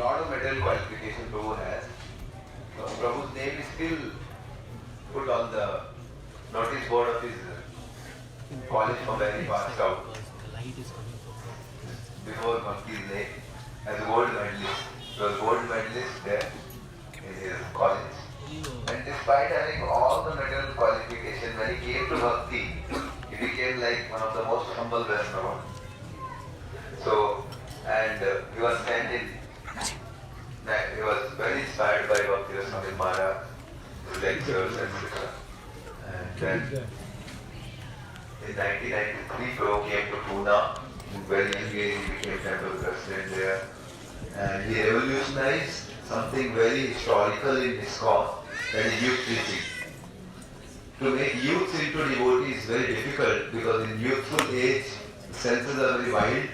lot of medal qualification Prabhu has. Prabhu's name is still put on the notice board of his college from where he passed out. Before Bhakti's name as a gold medalist. He was gold medalist there in his college. And despite having all the medal qualification, when he came to Bhakti, he became like one of the most humble Vaishnavas. So, and he was sent in. He was very inspired by Bhakti Swami Maharaj, his lectures, etc. And then in 1993, Prabhu came to Pune. Very young age, he became temple president there. And he revolutionized something very historical in ISKCON, that is youth preaching. To make youths into devotees is very difficult because in youthful age, the senses are very wild,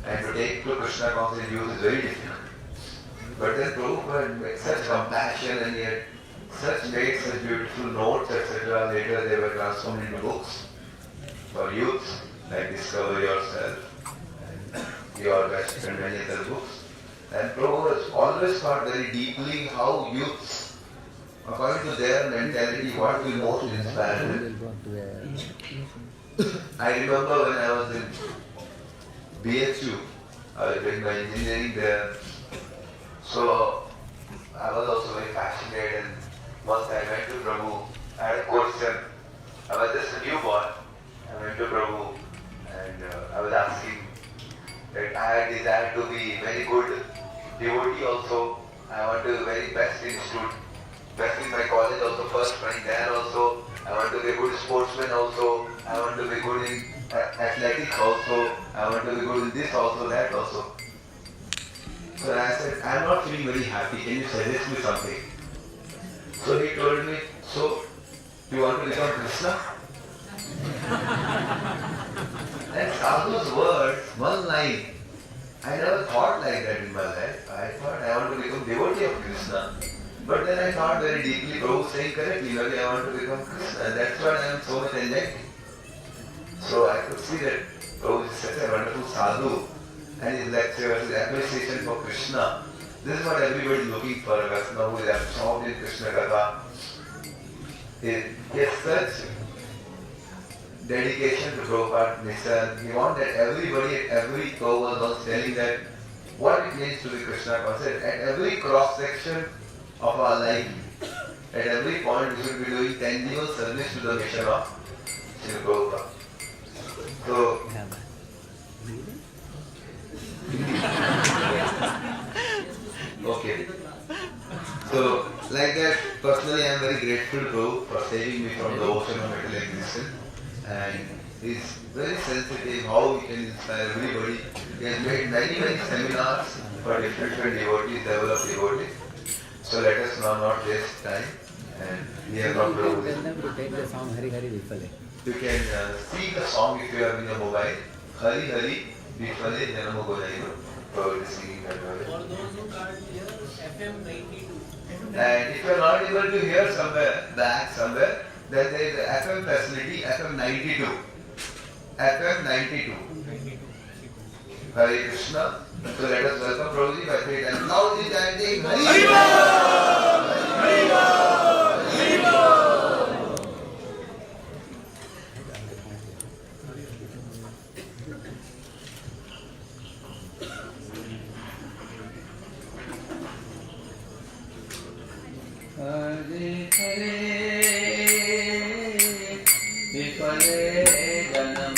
and to take to Krishna conscious youth is very difficult. But then Prabhupada had such compassion and he had made such beautiful notes, etc. Later they were transformed into books for youths, like Discover Yourself and Your Best and many other books. And Prabhupada has always thought very deeply how youths, according to their mentality, what will most inspire them. I remember when I was in BHU, I was doing my engineering there. So I was also very fascinated, and once I went to Prabhu, I had a question. I was just a newborn. I went to Prabhu and I was asking that I had desire to be very good devotee also. I want to be very best institute, best in my college also, first rank there also. I want to be a good sportsman also. I want to be good in athletics also. I want to be good in this also, that also. So I said, I am not feeling very happy. Can you suggest me something? So he told me, so you want to become Krishna? And Sadhu's words, one line. I never thought like that in my life. I thought I want to become devotee of Krishna. But then I thought very deeply, Prabhu saying correctly, maybe I want to become Krishna. And that's why I am so much enlightened. So I could see that Prabhu is such a wonderful sadhu. And his lectures, his appreciation for Krishna. This is what everybody is looking for, a Vaishnava who is absorbed in Krishna Katha. He has such dedication to Prabhupada mission. He wanted that everybody at every curve was telling that what it means to be Krishna conscious. At every cross section of our life, at every point we should be doing tangible service to the mission of Sri Prabhupada. So, okay. So, like that, personally I am very grateful to Prabhu for saving me from the ocean of material existence. And he is very sensitive how he can inspire everybody. He has made many seminars for different devotees, develop devotees. So let us now not waste time and hear from Prabhu. Tell them to take the song Hari Hari Vifale. You can see the song if you have in your mobile. Hari Hari Vifale Janam Godaino. Prabhu is singing that way. For those who can't hear, FM 92. And if you are not able to hear somewhere, then there is a FM facility, FM 92. FM 92. Hare Krishna. So let us welcome Prabhuji by faith and loudly chanting Hari Bol! Hari Bol! Hari Bol! Hare Hare Vifale Janam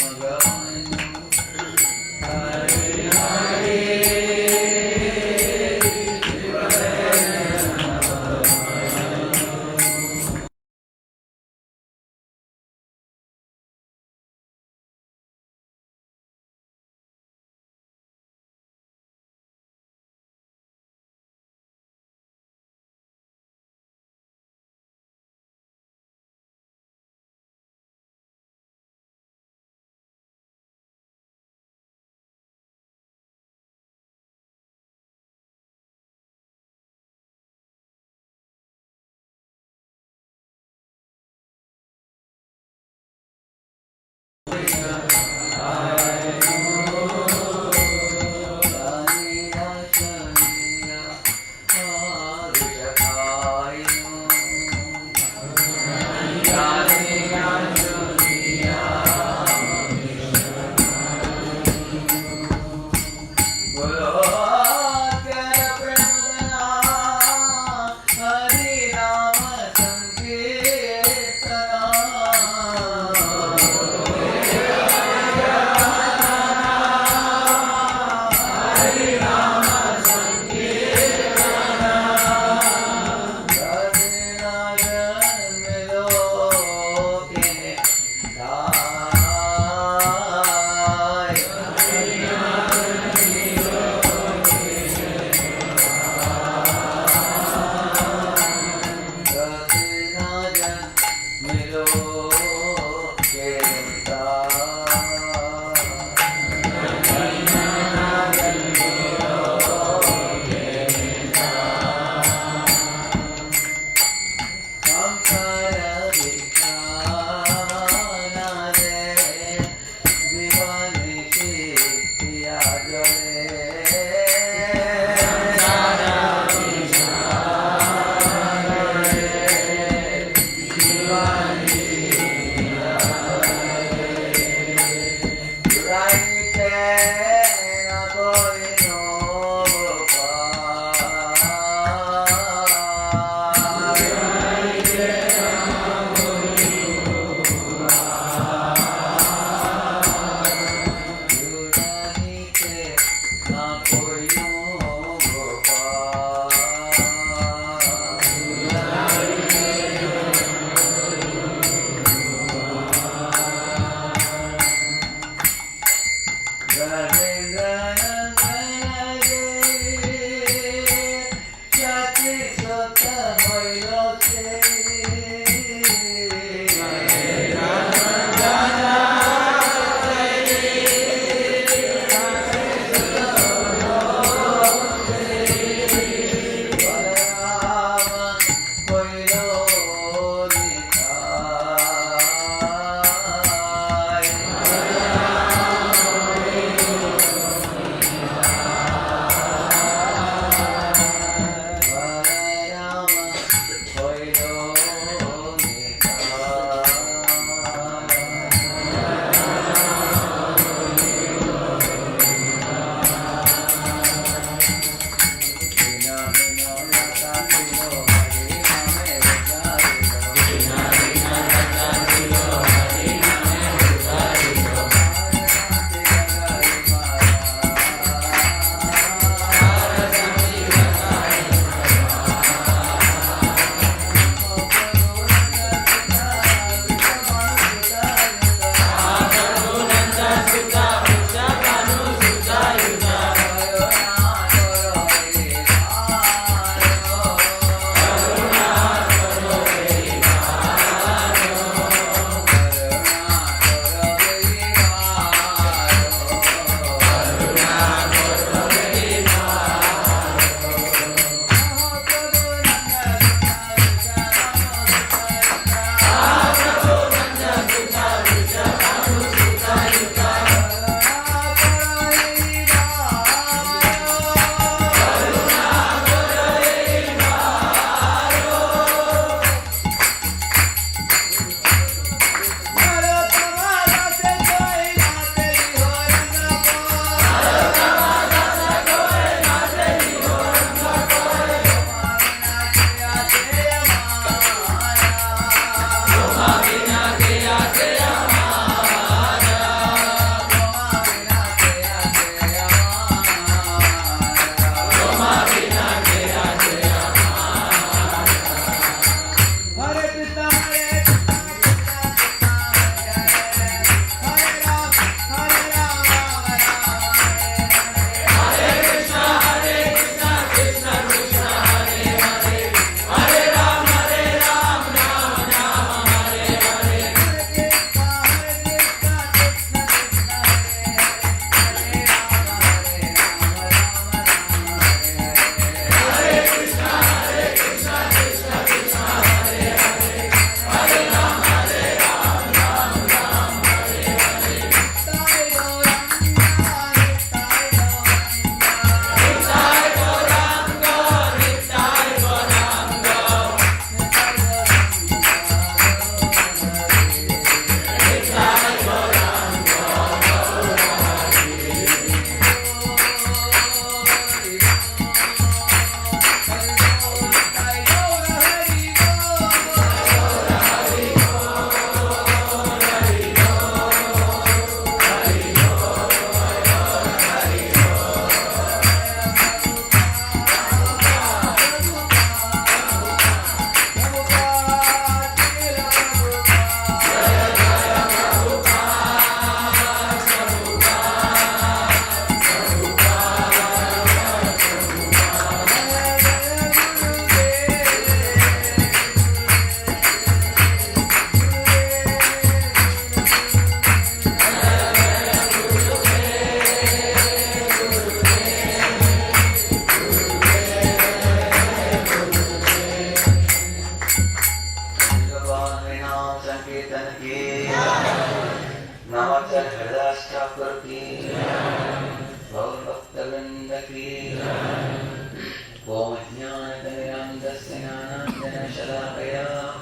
Shalakaya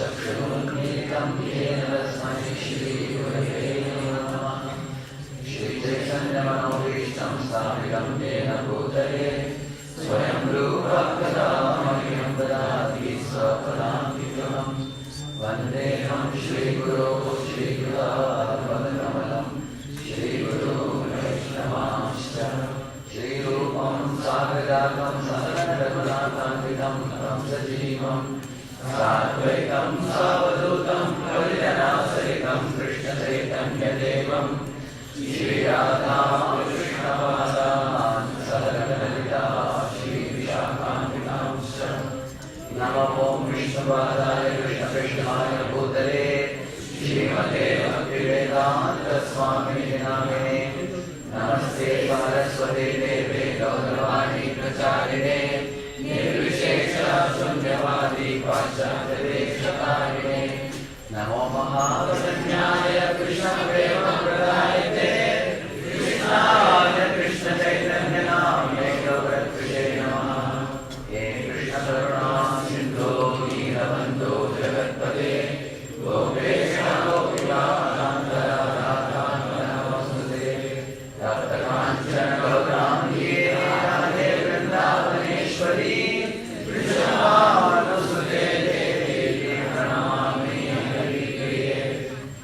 Chakshurunmilitam Yena Tasmai Shri Gurave Namah Shri Chaitanya Manobhishtam Sthapitam Yena Bhutale Swayam Rupa Kada Mahiyam Dadati Swaparam Vigraham Vandeham Shri Guru Shri Guru Shri Guru Vaishnavamscha Shri Rupam Sagratam Sahana Raghunatham Ram Sajivam Satvaitam Savadutam Kalyanasayitam Krishna Chaitanya Devam Shri Radha Krishna Padan Saharanalita Shri Vishakhantamscha Namabhas Krishna Padaya Krishna Krishnaya Bhutale Shrimate Bhaktivedanta Swami Namine Namaste Saraswate Deve Gauravani Pracharine Nirvishesha Sunyavadi Pachyanta Deshakarine Namo Mahavadanyaya Krishna Prema Pradayate Krishnaya Krishna Chaitanya Namne Gauravrishe Namaha He Krishna Karuna Sindhu Deenabandhu Jagatpate Gopesha Gopika Kantara Radha Namaste Rapta Kanchana Gaurangi Radhe Vrindavaneshwari Vrishabhanu Sute Devi Pranamami Hari Priye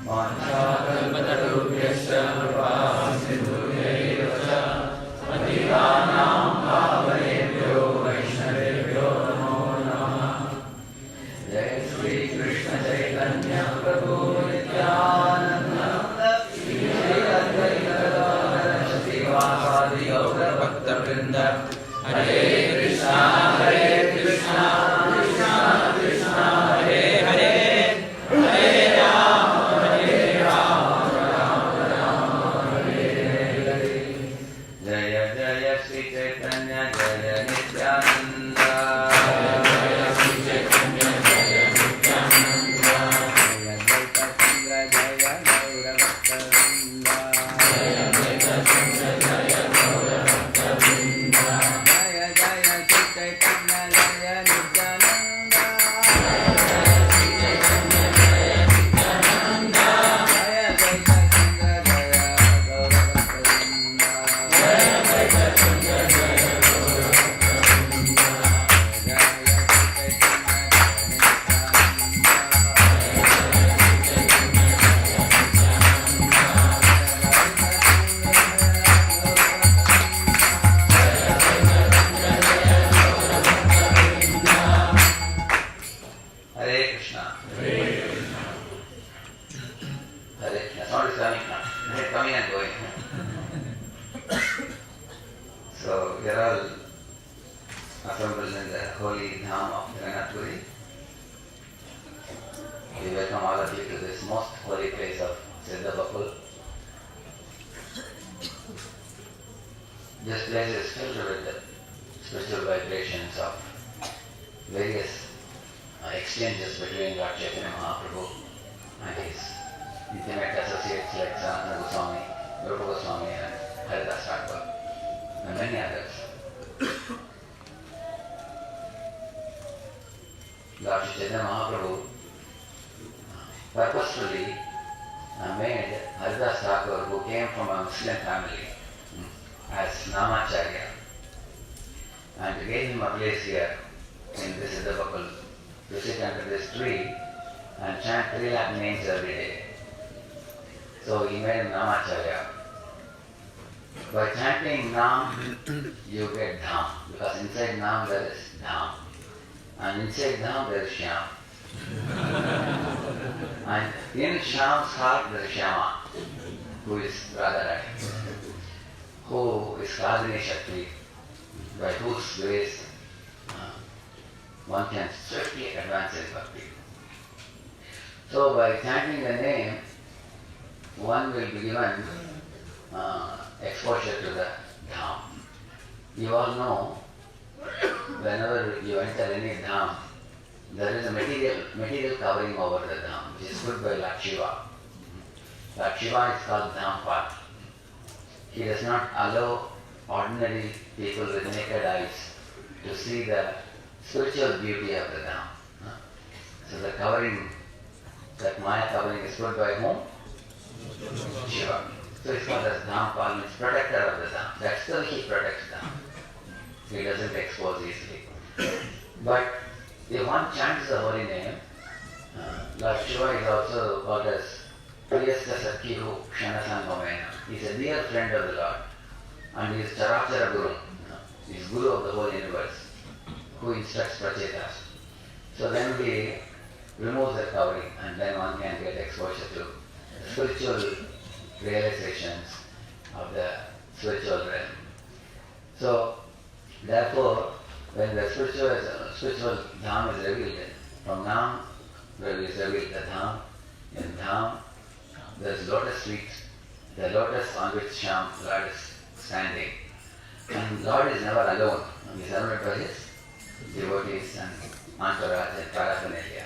Mancha Kalpatarubhyasya Kripa Sindhubhyaiva Cha Patitanam Pavanebhyo Vaishnavebhyo Namo Namah Jai Shri Krishna Chaitanya Prabhu Nityananda Shri Advaita Gadadhara Shivasadi Gaura Bhakta Vrinda Hare Krishna Krishna Krishna Hare Hare Hare Rama Rama Rama Hare Hare Jaya Jaya Shri Chaitanya Jaya Nityananda Jaya Shri Chaitanya Jaya Nityananda Jaya Gaura Bhakta Vrinda Jaya Advaita Chandra Jaya Gaura Bhakta Vrinda Jaya Jaya Shri Chaitanya Jaya Nityananda Jaya Gaura Chandra Jaya Gaura Bhakta Vrinda Jaya Advaita Chandra Jaya Gaura Bhakta Vrinda Jaya Shri Chaitanya Hare Krishna. Hare Krishna. Sound is coming now. It's coming and going. So we are all assembled in the holy dham of Jagannath Puri. We welcome all of you to this most holy place of Sidda Bakul. This place is filled with the spiritual vibrations of various exchanges between Lord Chaitanya Mahaprabhu and his intimate associates like Sanatana Goswami, Rupa Goswami and Haridas Thakur and many others. Lord Chaitanya Mahaprabhu purposefully made Haridas Thakur, who came from a Muslim family, as Namacharya, and gave him a place here in this Sidda Bakul to sit under this tree and chant 3 lakh names every day. So he made him Namacharya. By chanting Nam, you get dham, because inside Nam there is dham, and inside dham there is Shyam. And in Shyam's heart there is Shyama, who is Radharani, who is Kadini Shakti, by whose grace one can swiftly advance in bhakti. So by chanting the name, one will be given exposure to the dham. You all know, whenever you enter any dham, there is a material covering over the dham, which is put by Lord Shiva. Lord Shiva is called Dhampad. He does not allow ordinary people with naked eyes to see the spiritual beauty of the dham. So the covering, that Maya covering is put by whom? Shiva. So it's called as dham, Pal means protector of the dham. That's still he protects dham. He doesn't expose easily. But if one chants the holy name, Lord Shiva is also called as Priyasta Sakhihu Kshanasangomena. He is a dear friend of the Lord. And he is Charachara Guru. He is Guru of the whole universe, who instructs Prachetas. So then we remove the covering and then one can get exposure to spiritual realizations of the spiritual realm. So therefore, when the spiritual dham is revealed, from Nam is revealed the dham. In dham, there is lotus feet, the lotus on which Shyam Lord is standing. And Lord is never alone. He is surrounded by his devotees and entourage and paraphernalia.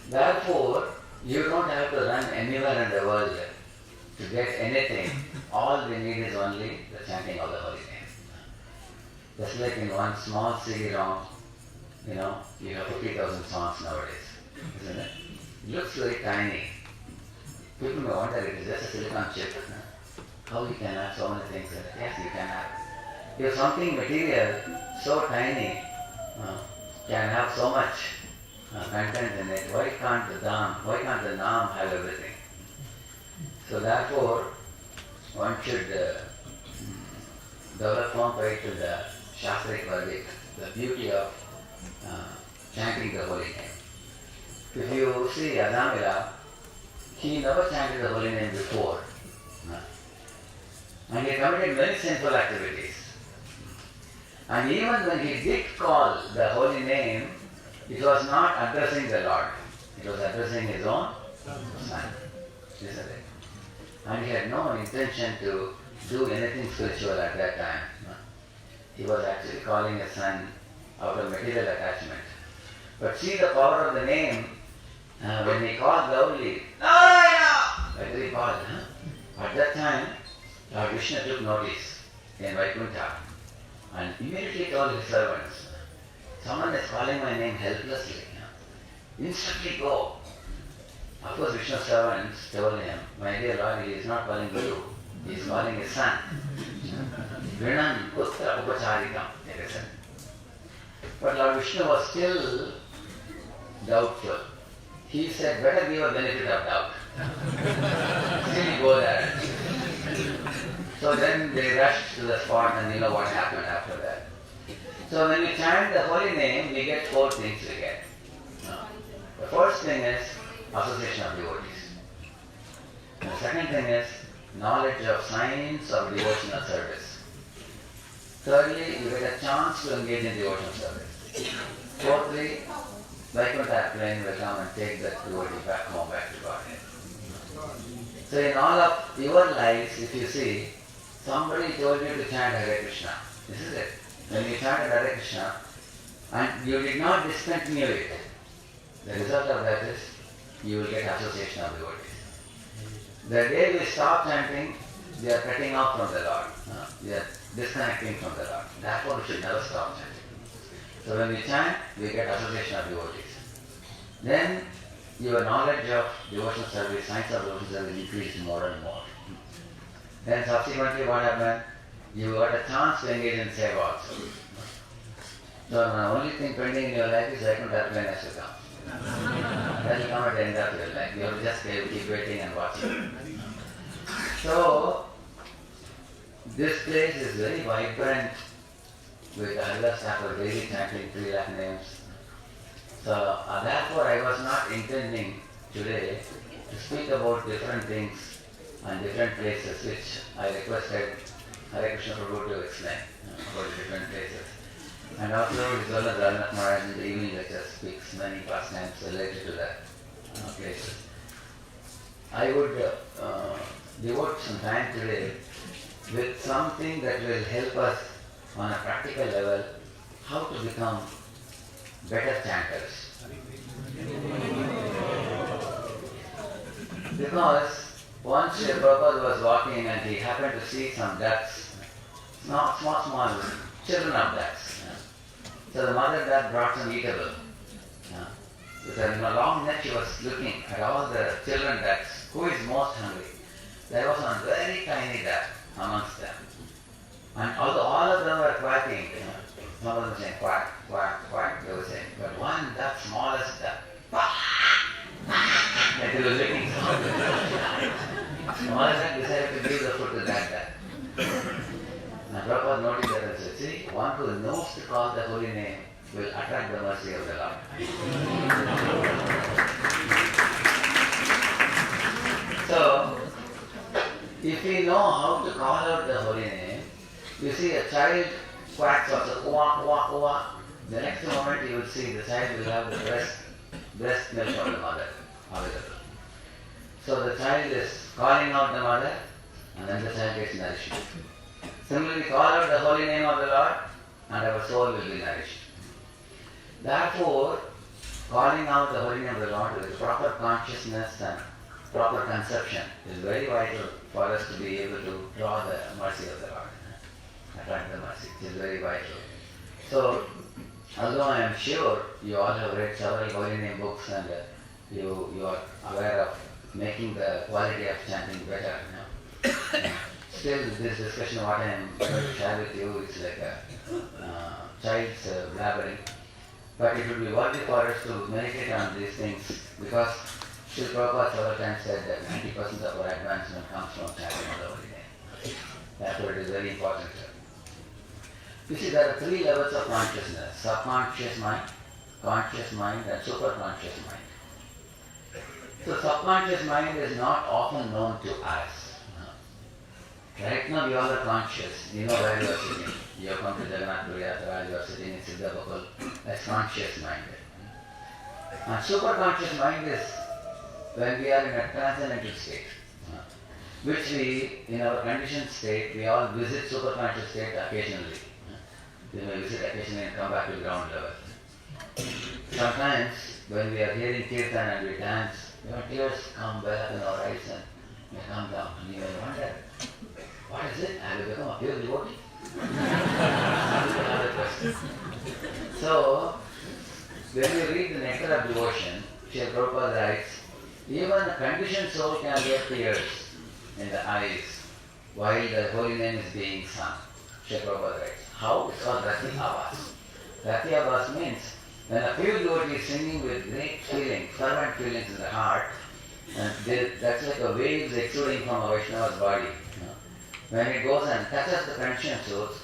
Therefore, you don't have to run anywhere in the world to get anything. All we need is only the chanting of the holy name. Just like in one small CD-ROM, you have 50,000 songs nowadays, isn't it? It looks very tiny. People may wonder, it is just a silicon chip. How you can have so many things in it? Yes, you can have. If something material so tiny can have so much content in it, why can't the Naam have everything? So therefore, one should develop firm faith to the Shastric verdict, the beauty of chanting the holy name. If you see Adamila, he never chanted the holy name before. And he committed many sinful activities. And even when he did call the holy name, it was not addressing the Lord. It was addressing his own son. Isn't it? And he had no intention to do anything spiritual at that time. He was actually calling his son out of material attachment. But see the power of the name, when he called loudly, Narayana! Like he called, At that time, Lord Vishnu took notice in Vaikuntha and immediately told his servants, someone is calling my name helplessly. Instantly go. Of course, Vishnu's servants told him, my dear Lord, he is not calling you, he is calling his son. Vinam Putra Upacharikam, they said. But Lord Vishnu was still doubtful. He said, better give a benefit of doubt. Still go there. So then they rushed to the spot and you know what happened after that. So when we chant the holy name, we get 4 things we get. The first thing is association of devotees. And the second thing is knowledge of signs of devotional service. Thirdly, you get a chance to engage in devotional service. Fourthly, Vaikuntha plane will come and take that devotee back home, back to Godhead. So in all of your lives, if you see, somebody told you to chant Hare Krishna. This is it. When you chanted Hare Krishna and you did not discontinue it, the result of that is you will get association of devotees. The day we stop chanting, we are cutting off from the Lord. We are disconnecting from the Lord. Therefore, we should never stop chanting. So when we chant, we get association of devotees. Then your knowledge of devotional service, science of devotional service increases more and more. Then subsequently what happened? You got a chance to engage in seva also. So the only thing pending in your life is Vaikuntha plane has to come. That will come at the end of your life. You have to just keep waiting and watching. So this place is very vibrant with Haridas Thakur daily chanting 3 lakh names. So therefore I was not intending today to speak about different things and different places which I requested Hare Krishna Prabhu to explain about the different places. And also His Holiness Radhanath Maharaj in the evening lecture speaks many pastimes related to that places. I would devote some time today with something that will help us on a practical level how to become better chanters. Because once Srila Prabhupada was walking and he happened to see some ducks, small children of ducks. So the mother duck brought some eatable. With a long neck, she was looking at all the children ducks. Who is most hungry? There was one very tiny duck amongst them. And although all of them were quacking, some of them were saying quack, quack, quack, they were saying, but one duck, smallest duck, and they were licking some of the smallest duck decided to give the food to that duck. And Prabhupada noticed that and said, see, one who knows to call the holy name will attract the mercy of the Lord. So, if we know how to call out the holy name, you see a child quacks also, quack, quack, quack. The next moment you will see the child will have the breast milk of the mother available. So the child is calling out the mother and then the child gets nourished. Similarly, call out the holy name of the Lord and our soul will be nourished. Therefore, calling out the holy name of the Lord with proper consciousness and proper conception is very vital for us to be able to draw the mercy of the Lord, attract the mercy. It is very vital. So, although I am sure you all have read several holy name books and you are aware of making the quality of chanting better, still this discussion what I am going to share with you is like a child's blabbering. But it would be worthy for us to meditate on these things because Srila Prabhupada several times said that 90% of our advancement comes from chanting of the holy name. Therefore it is very important. You see, there are 3 levels of consciousness: subconscious mind, conscious mind and superconscious mind. So subconscious mind is not often known to us. Right now we all are conscious. You know where you are sitting. You have come to Jagannath, you are sitting in Sidda Bakul. That's conscious mind. And superconscious mind is when we are in a transcendental state, which we, in our conditioned state, we all visit superconscious state occasionally. We may visit occasionally and come back to ground level. Sometimes when we are hearing kirtan and we dance, tears come well up in our eyes and they come down and you may wonder, what is it? Have you become a pure devotee? Another question. So, when you read the Nectar of Devotion, Srila Prabhupada writes, even a conditioned soul can get tears in the eyes while the holy name is being sung. Srila Prabhupada writes. How? It's called RadheShyam. RadheShyam means when a pure devotee is singing with great feeling, fervent feelings in the heart, and that's like a waves exuding from a Vaishnava's body. When it goes and touches the conditioned souls,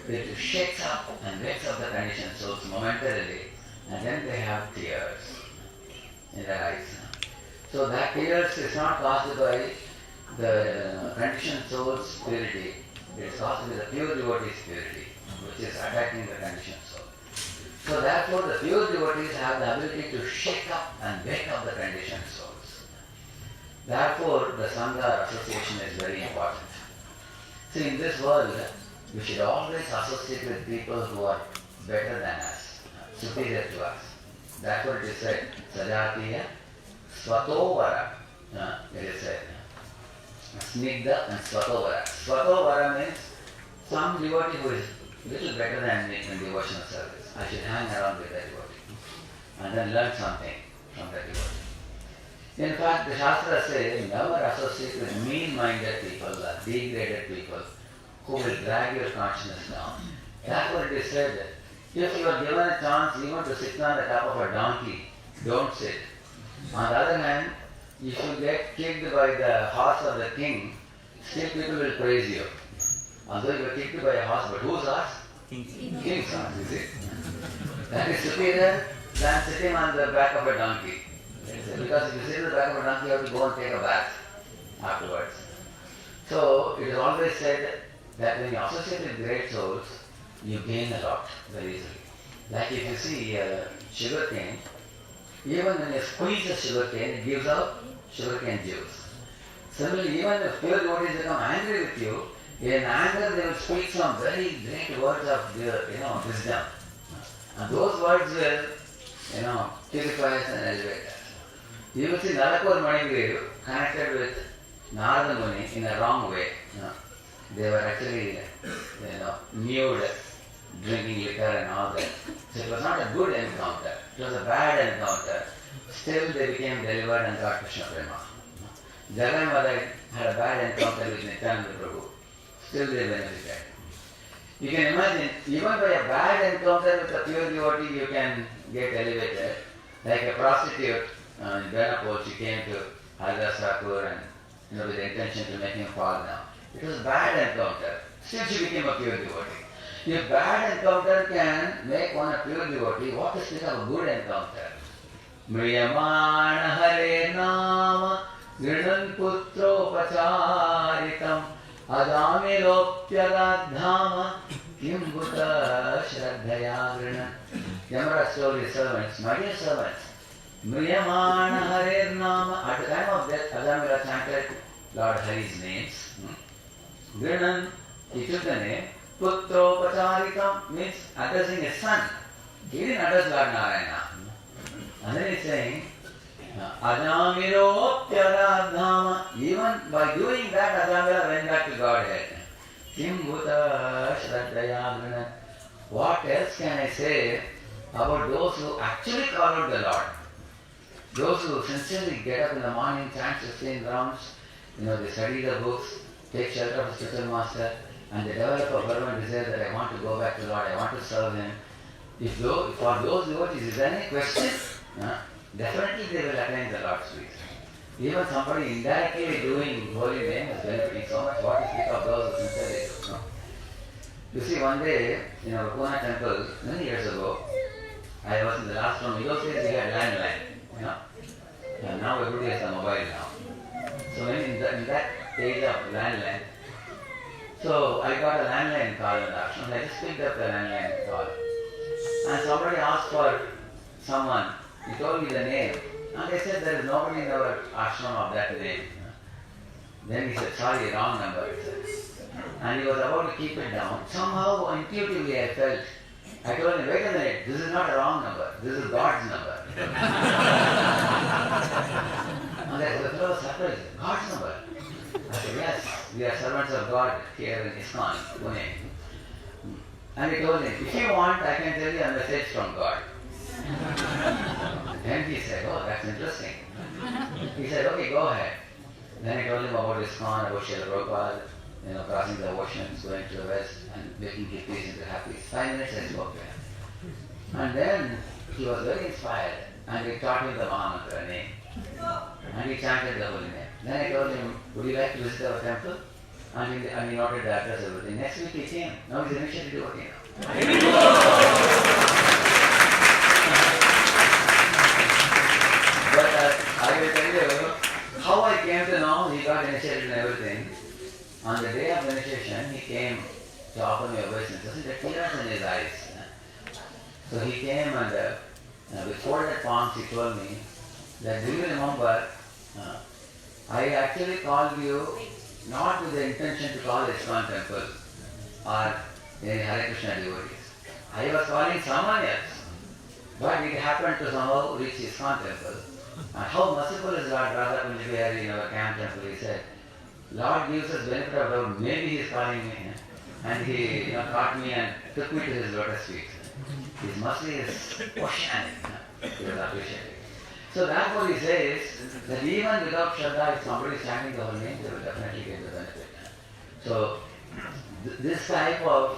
it shakes up and wakes up the conditioned souls momentarily, and then they have tears in their eyes. So that tears is not caused by the conditioned soul's purity, it is caused by the pure devotee's purity, which is attacking the conditioned soul. So therefore the pure devotees have the ability to shake up and wake up the conditioned souls. Therefore the Sangha association is very important. See, in this world, we should always associate with people who are better than us, superior to us. That's what it is said. Sajatiya Svatovara. It is said. Snigdha and Svatovara. Svatovara means some devotee who is little better than me in devotional service. I should hang around with that devotee and then learn something from that devotee. In fact, the Shastra says, never associate with mean-minded people or degraded people who will drag your consciousness down. Therefore it is said that if you are given a chance even to sit on the top of a donkey, don't sit. On the other hand, if you get kicked by the horse of the king, still people will praise you. Although you were kicked by a horse, but whose horse? King's horse, is it? That is superior than sitting on the back of a donkey. Because if you sit on the back of a donkey, you have to go and take a bath afterwards. So it is always said that when you associate with great souls, you gain a lot very easily. Like if you see sugar cane, even when you squeeze the sugar cane, it gives out sugar cane juice. Similarly, even if pure devotees become angry with you, in anger they will speak some very great words of wisdom. And those words will, purify us and elevate us. You will see Nalakur Manigrivu connected with Narada Muni in a wrong way. They were actually, nude, drinking liquor and all that. So it was not a good encounter. It was a bad encounter. still they became delivered and got Krishna Prema. Jagannath had a bad encounter with Nityananda Prabhu. Still they benefited. You can imagine, even by a bad encounter with a pure devotee, you can get elevated. Like a prostitute in Benapur, she came to Haridas Thakur and with the intention to make him fall down. It was a bad encounter. Still she became a pure devotee. If bad encounter can make one a pure devotee, what is this of a good encounter? Mriyamana Hare Nama Grinan Putro Pacharitam Adamilopya Dhama Kimbhuta Shraddhaya Grinan. Yamaraj told his servants, my dear servants, Mriyamana Hare Nama. At the time of death, Adamila chanted Lord Hari's names. Grinan, he took the name. Putro Pacharitam means addressing his son. He didn't address Lord Narayana. And then he's saying, Adamiro Radhama. Even by doing that, Adamira went back to Godhead. Kimbhuta Shraddhaya Grinan. What else can I say about those who actually followed the Lord? Those who sincerely get up in the morning, chant 15 rounds, they study the books, take shelter of a spiritual master, and they develop a fervent desire that I want to go back to the Lord, I want to serve Him. For those devotees, is there any question? Definitely they will attain the Lord's feet. Even somebody indirectly doing holy name is benefiting so much. What is it of those who sincerely do? You see, one day in our Pune temple, many years ago, I was in the last room. In those days we had landline, and now everybody has a mobile now. So in that age of landline, so I got a landline call in the ashram. I just picked up the landline call, and somebody asked for someone. He told me the name, and they said there is nobody in our ashram of that name. Then he said, sorry, wrong number. He said. And he was about to keep it down. Somehow, intuitively, I felt. I told him, wait a minute, this is not a wrong number. This is God's number. And the fellow was surprised. God's number? I said, yes, we are servants of God here in ISKCON, Pune. And he told him, if you want, I can tell you a message from God. Then he said, oh, that's interesting. He said, okay, go ahead. Then I told him about ISKCON, about Srila Prabhupada, crossing the oceans, going to the west, and making hippies into happy. 5 minutes I spoke to him. And then he was very inspired, and we taught him the Mahamantra name. And he chanted the holy name. Then I told him, would you like to visit our temple? And he noted the address, everything. Next week he came. Now he's initially devotee now. But I will tell you how I came to know he got initiated and everything. On the day of initiation, he came to offer me obeisance. See the tears in his eyes. So he came and with folded palms he told me that, do you remember, I actually called you not with the intention to call ISKCON temple or any Hare Krishna devotees. I was calling someone else. But it happened to somehow reach ISKCON temple. And how merciful is Lord Radha Kunjabihari in our camp temple? He said, Lord gives us benefit of doubt. Maybe he is calling me. And he caught me and took me to his lotus feet. His mercy is oceanic. He was appreciated. So therefore he says that even without Shraddha, if somebody is chanting the whole name, they will definitely get the benefit. So this type of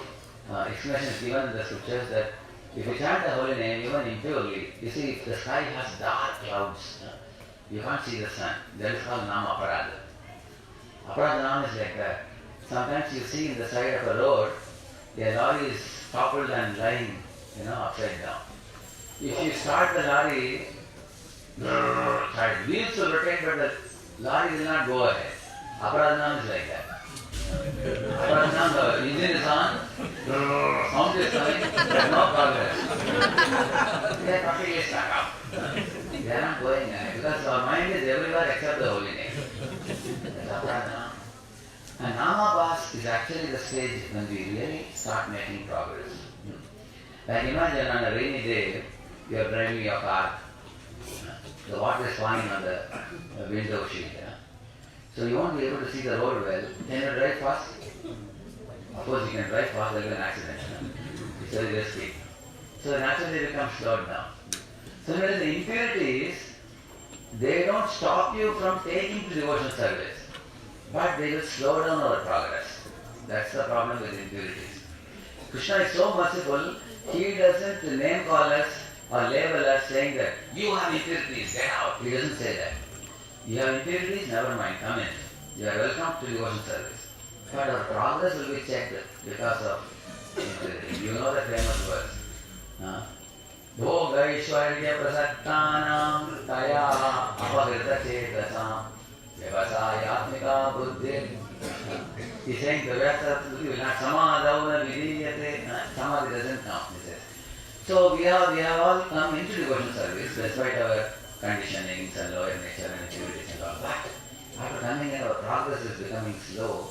explanation is given in the scriptures that if you chant the holy name even impurely, you see if the sky has dark clouds, you can't see the sun. That is called Namabhas. Aparadhanam is like that. Sometimes you see in the side of a road, a lorry is toppled and lying, upside down. If you start the lorry, wheels will rotate, but the lorry will not go ahead. Aparadhanam is like that. Aparadhanam, the engine is on, sound is coming, there is no progress. They are completely stuck up. They are not going ahead because our mind is everywhere except the holy name. That's Aparadhanam. And Namabhas is actually the stage when we really start making progress. Like imagine on a rainy day, you are driving your car. The water is falling on the window sheet. So you won't be able to see the road well. Can you drive fast? Of course you can drive fast, there will be an accident. It's very risky. So naturally it becomes slowed down. Similarly the impurities, they don't stop you from taking to devotional service, but they will slow down our progress. That's the problem with impurities. Krishna is so merciful, he doesn't name call us or label us saying that you have impurities, get out. He doesn't say that. You have impurities, never mind, come in. You are welcome to devotional service. But our progress will be checked because of impurities. You know the famous verse. Bhogaishwarya prasattanam taya apagrita chetasam vyavasayatmika buddhi. He's saying the rest of the will not samadhavana vidiyate. Samadhi doesn't count, he says. So we have all come into devotional service despite our conditionings and lower nature and impurities and all. But after coming in, our progress is becoming slow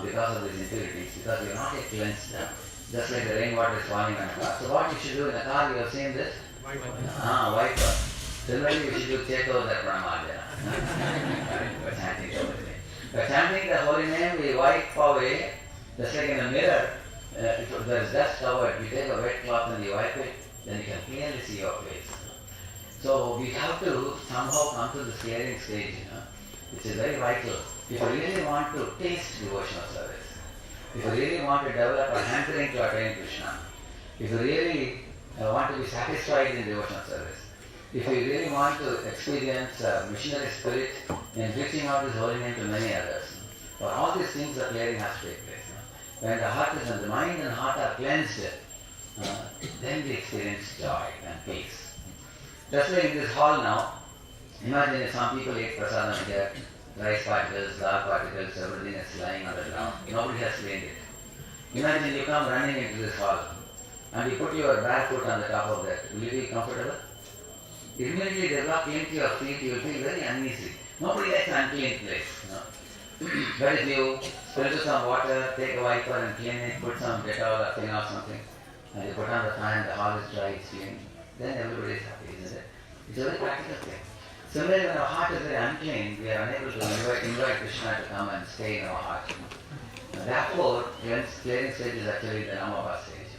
because of these impurities, because we are not yet cleansed them. Just like the rainwater is falling on a car. So what you should do in a car, you have seen this? Wiper. Similarly, we should do Cheto Dharmamajana. By chanting over the name. By chanting the holy name, we wipe away, just like in a mirror, if there is dust covered, you take a wet cloth and you wipe it, then you can clearly see your face. So we have to somehow come to this clearing stage, which is very vital. If you really want to taste devotional service, if you really want to develop a hankering to attain Krishna, if you really want to be satisfied in devotional service, if you really want to experience missionary spirit in reaching out His holy name to many others, for all these things the clearing has to take place. When the heart is, and the mind and heart are cleansed, then we experience joy and peace. Just like in this hall now, imagine if some people eat prasadam here, rice particles, dal particles, everything is lying on the ground. Nobody has cleaned it. Imagine you come running into this hall and you put your bare foot on the top of that. Will you be comfortable? Immediately they will clean to your feet, you will feel very uneasy. Nobody likes an unclean place. But if you sprinkle some water, take a wiper and clean it, put some Dettol or thing or something, and you put on the fan, the hall is dry, it's clean, then everybody is happy, isn't it? It's a very practical thing. Similarly, when our heart is very unclean, we are unable to invite Krishna to come and stay in our heart. Therefore, clearing stage is actually the Namabhas stage.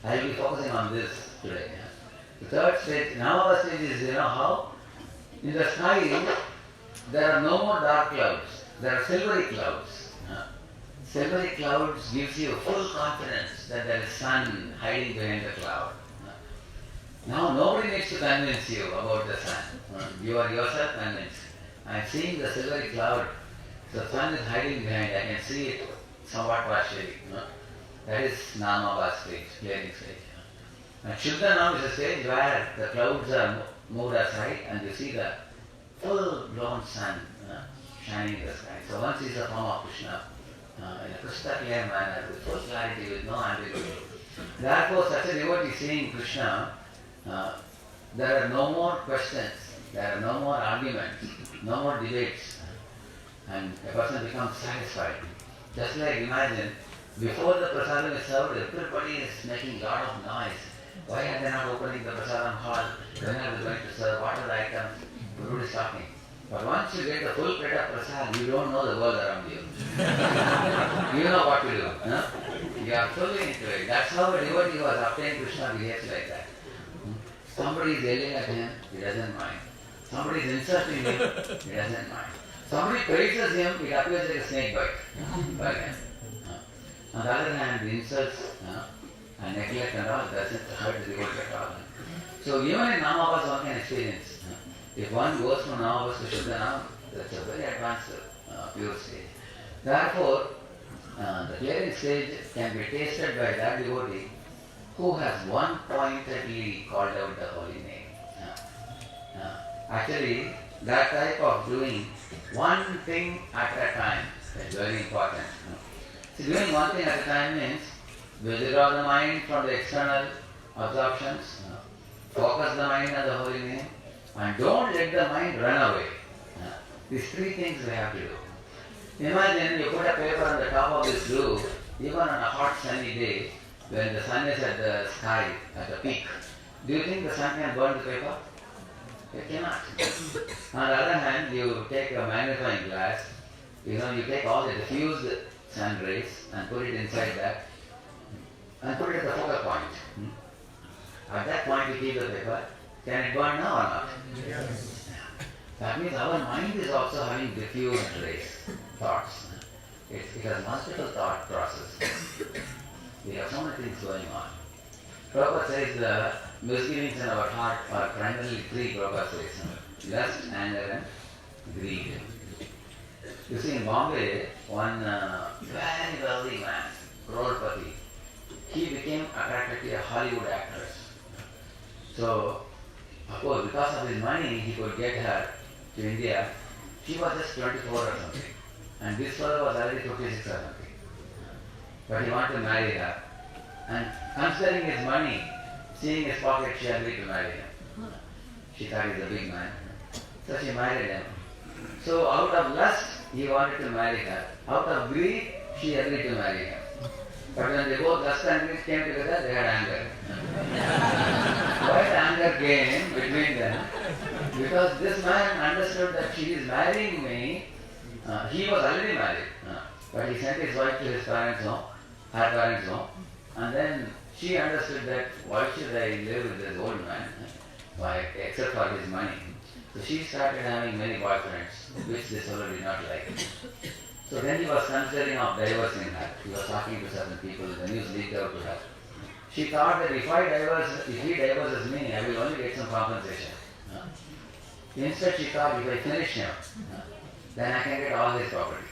I will be focusing on this today. The third stage, Namabhas stage is, how? In the sky, there are no more dark clouds. There are silvery clouds. Silvery clouds gives you full confidence that there is sun hiding behind the cloud. Now nobody needs to convince you about the sun. You are yourself convinced. I am seeing the silvery cloud. The sun is hiding behind. I can see it somewhat partially. That is Namabhas stage, clearing stage. And Suddhanaam is a stage where the clouds are moved aside and you see the full-blown sun shining in the sky. So one sees the form of Krishna in a crystal clear manner with full clarity, with no ambiguity. Therefore, such a devotee seeing Krishna, there are no more questions, there are no more arguments, no more debates, and a person becomes satisfied. Just like imagine, before the prasadam is served, everybody is making a lot of noise. Why are they not opening the prasadam hall? When are they going to serve? What are the items? Everybody is talking. But once you get the full plate of prasad, you don't know the world around you. You know what to do. No? You are fully into it. That's how a devotee who has obtained Krishna behaves like that. Somebody is yelling at him, he doesn't mind. Somebody is insulting him, he doesn't mind. Somebody praises him, it appears like a snake bite. By him. On the other hand, the insults and neglect and all doesn't hurt the devotee at all. So even in Namabhas one can experience. If one goes from Namabhas to Suddhanaam, that's a very advanced pure stage. Therefore, the clearing stage can be tasted by that devotee who has one pointedly called out the holy name. Actually, that type of doing one thing at a time is very important. See, doing one thing at a time means withdraw the mind from the external absorptions, focus the mind on the holy name, and don't let the mind run away. These three things we have to do. Imagine you put a paper on the top of this roof, even on a hot sunny day, when the sun is at the sky, at the peak. Do you think the sun can burn the paper? It cannot. On the other hand, you take a magnifying glass, you take all the diffused sun rays and put it inside that, and put it at the focal point. At that point you keep the paper. Can it burn now or not? Yes. That means our mind is also having diffuse rays, thoughts. It has multiple thought processes. We have so many things going on. Prabhupada says the misgivings in our heart are primarily three, Prabhupada says. Lust, anger and greed. You see in Bombay, one very wealthy man, crorepati, he became attracted to a Hollywood actress. So, of course, because of his money, he could get her to India. She was just 24 or something. And this fellow was already 56 or something. But he wanted to marry her. And considering his money, seeing his pocket, she agreed to marry him. She thought he's a big man. So she married him. So out of lust, he wanted to marry her. Out of greed, she agreed to marry him. But when they both lust and greed came together, they had anger. Why the anger came between them? Because this man understood that she is marrying me. He was already married. But he sent his wife to his parents' home, her parents' home. And then she understood that why should I live with this old man? Why, except for his money. So she started having many boyfriends, which this fellow did not like. So then he was considering of divorcing her. He was talking to certain people, the news leaked out to her. She thought that if he divorces me, I will only get some compensation. Instead she thought if I finish him, then I can get all his property.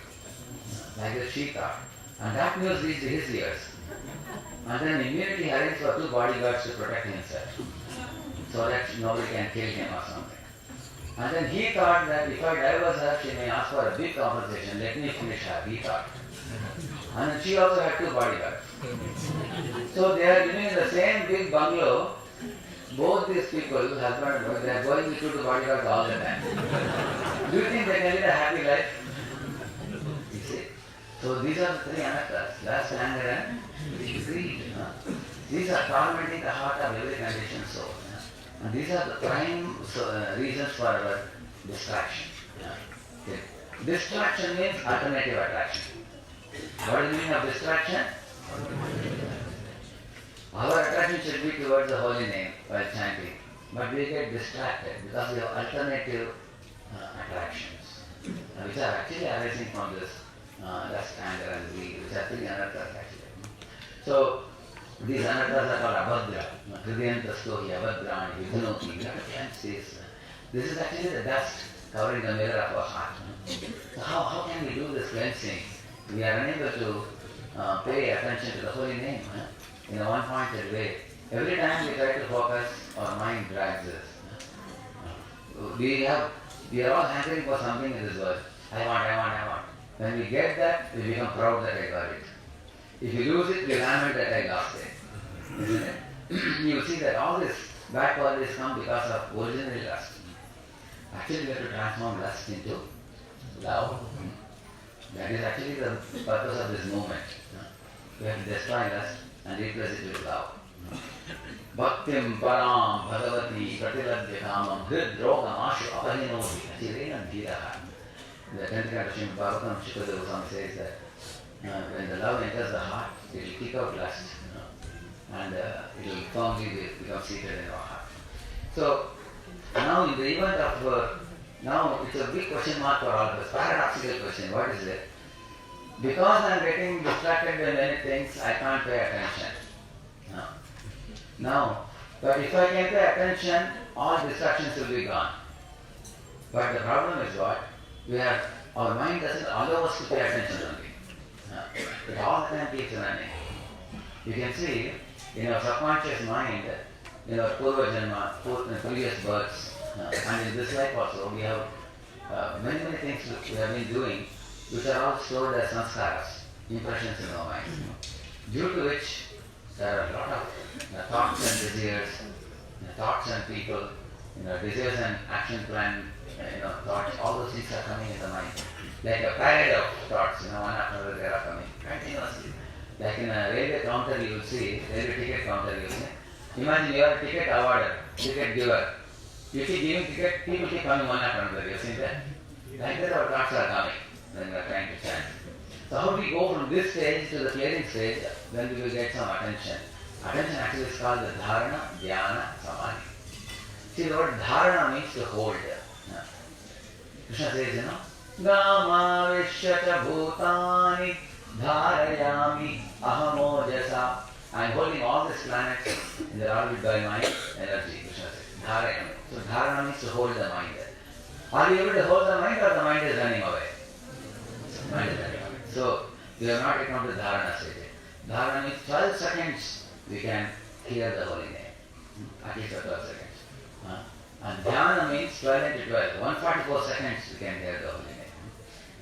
Like that she thought. And that news reached his ears. And then immediately arranged for 2 bodyguards to protect himself, so that nobody can kill him or something. And then he thought that if I divorce her, she may ask for a big compensation, let me finish her, he thought. And then she also had 2 bodyguards. So they are living in the same big bungalow. Both these people, husband and wife, they are going with 2 bodyguards all the time. Do you think they can lead a happy life? You see? So these are the 3 anarthas, lust, anger and greed. These are tormenting the heart of every conditioned soul. And these are the prime reasons for our distraction. Okay. Distraction means alternative attraction. What is the meaning of distraction? Our attraction should be towards the holy name while chanting. But we get distracted because we have alternative attractions, which are actually arising from this lust, anger and greed, which are 3 anarthas actually. So, these anarthas are called abhadra. Hridayantastohi abhadrani vidhanoti. This is actually the dust covering the mirror of our heart. So how can we do this cleansing? We are unable to pay attention to the holy name in a one-pointed way. Every time we try to focus, our mind drags us. We are all hankering for something in this world. I want. When we get that, we become proud that I got it. If you lose it, you lament that I lost it. Isn't it? You will see that all this bad qualities come because of original lust. Actually, we have to transform lust into love. That is actually the purpose of this movement. We have to destroy lust and replace it with love. Bhaktim param bhagavati pratiladya kamam hridrogam ashu apahinoti achirena dhiraha. The 10th canto of Srimad Bhagavatam, Shukadeva Swami says that when the love enters the heart, it will kick out lust, and it will firmly become seated in our heart. So, now in the event of, now it's a big question mark for all of us, paradoxical question, what is it? Because I am getting distracted by many things, I can't pay attention. Now, but if I can pay attention, all distractions will be gone. But the problem is what? Our mind doesn't allow us to pay attention only. It all the time keeps running. You can see in our subconscious mind, in our Purva Janma, previous births, and in this life also, we have many things we have been doing, which are all stored as sanskaras, impressions in our mind, due to which there are a lot of thoughts and desires, thoughts and people, desires and action plan, thoughts, all those things are coming in the mind. Like a parade of thoughts, one after another they are coming continuously. Like in a railway counter you will see, railway ticket counter you will see. Imagine you are a ticket awarder, ticket giver. You keep giving ticket, people keep coming one after another, you have seen that? Like that our thoughts are coming when we are trying to chant. So how do we go from this stage to the clearing stage, then we will get some attention. Attention actually is called the dharana, dhyana, samadhi. See, the word dharana means to hold. Krishna says, Gamavishya bhutani dharayami ahamojasa. I am holding all these planets in the orbit by my energy, Krishna says. Dharayami. So dharana means to hold the mind. Are you able to hold the mind or the mind is running away? The mind is running away. So you have not come to dharana stage. Dharana means 12 seconds we can hear the holy name. At least for 12 seconds. And dhyana means 12 into 12. 144 seconds we can hear the holy name.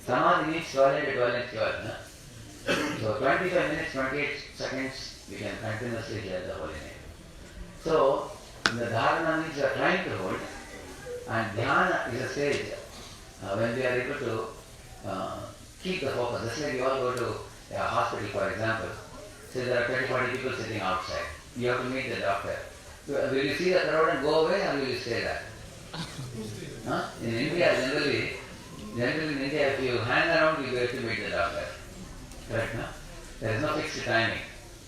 Samadhi means 12 into 12 into 12. So 25 minutes, 28 seconds we can continuously hear the holy name. So the dharana means you are trying to hold, and dhyana is a stage when we are able to keep the focus. Just like you all go to a hospital, for example. Say there are 30-40 people sitting outside. You have to meet the doctor. Will you see the crowd and go away, or will you stay there? In India, generally in India, if you hang around, you get to meet the doctor. Correct, no? There is no fixed timing.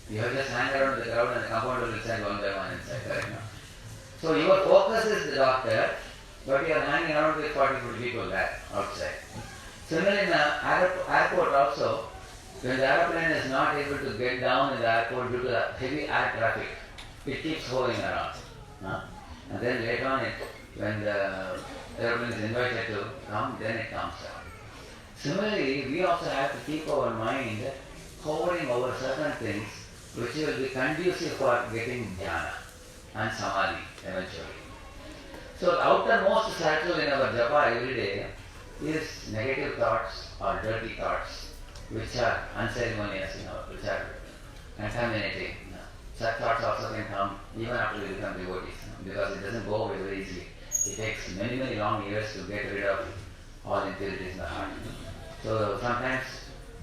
You have just hang around the crowd and the compounder will send one by one inside. Correct, no? So your focus is the doctor, but you are hanging around with 40 people there outside. Similarly, in the airport also, when the airplane is not able to get down in the airport due to the heavy air traffic, it keeps hovering around. And then later on, when the airplane is invited to come, then it comes out. Similarly, we also have to keep our mind hovering over certain things which will be conducive for getting jnana and samadhi eventually. So the outermost circle in our japa every day is negative thoughts or dirty thoughts which are unceremonious, which are contaminating. Such thoughts also can come even after we become devotees, because it doesn't go away very easily. It takes many, many long years to get rid of all impurities in the heart. So sometimes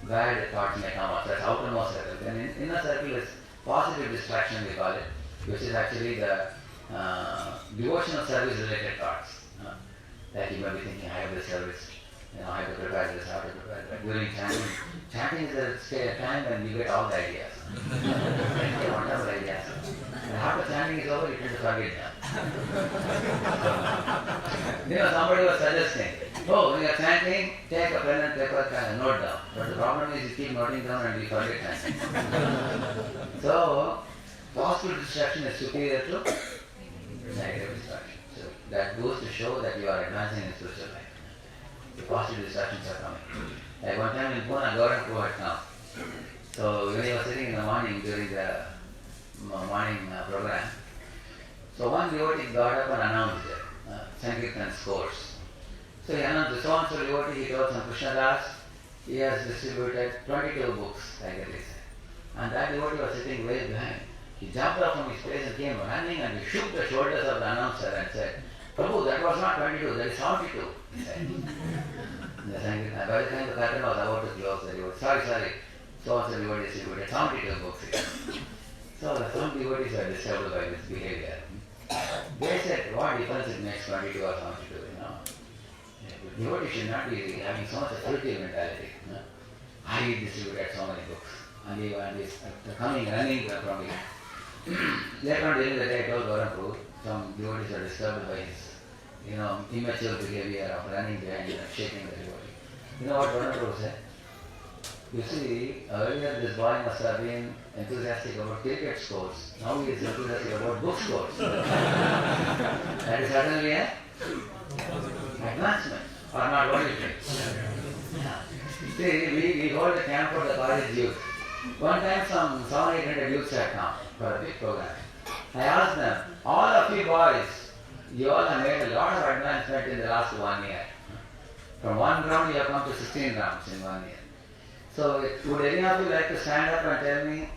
bad thoughts may come out. That's outermost circle. Then inner circle is positive distraction, we call it, which is actually the devotional service related thoughts. That you may be thinking, I have this service, I have to prepare this, I have to prepare that. During chanting is a time when you get all the ideas. Wonderful ideas. And after chanting is over, you tend to forget them. Somebody was suggesting, when you are chanting, take a pen and paper and note down. But the problem is you keep noting down and you forget chanting. So, positive distraction is superior to negative distraction. So, that goes to show that you are advancing in spiritual life. The positive distractions are coming. Like one time in Pune, Gaurav Prabhu had come. So when he was sitting in the morning during the morning program, so one devotee got up and announced Sankirtan scores. So he announced the so-and-so devotee, he told some Krishna Das, he has distributed 22 books, like this. And that devotee was sitting way behind. He jumped up from his place and came running and he shook the shoulders of the announcer and said, Prabhu, that was not 22, that is 72, he said. By the time the curtain was about to close, he was sorry, so-and-so devotee distributed 72 books here. So some devotees are disturbed by this behavior. They said, what difference it makes 22 or 72, Devotees should not be having so much authority mentality. I distributed so many books. And he is coming, running from me. Later on during the day, I told Gaurav Prabhu, some devotees are disturbed by his immature behavior of running behind and shaking the devotee. You know what Gaurav Prabhu said? You see, earlier this boy must have been enthusiastic about cricket scores. Now he is enthusiastic about book scores. That is certainly an advancement. Or not, what do you think? See, we hold the camp for the college youth. One time some 700-800 youths had come for a big program. I asked them, all of you boys, you all have made a lot of advancement in the last 1 year. From 1 round you have come to 16 rounds in 1 year. So would any of you like to stand up and tell me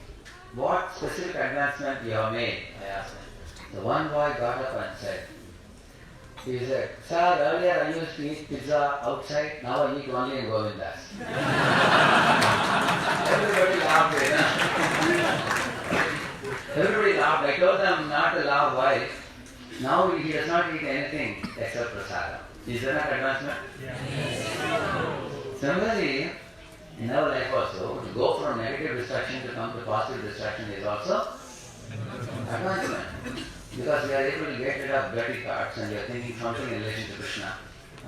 what specific advancement you have made? I asked them. So one boy got up and said, he said, sir, earlier I used to eat pizza outside, now I eat only in Govindas. Everybody laughed. Everybody laughed. I told them not to laugh. Why? Now he does not eat anything except prasadam. Is that not advancement? Yes. Similarly, in our life also, to go from negative distraction to come to positive distraction is also advancement. Because we are able to get rid of dirty thoughts and we are thinking something in relation to Krishna.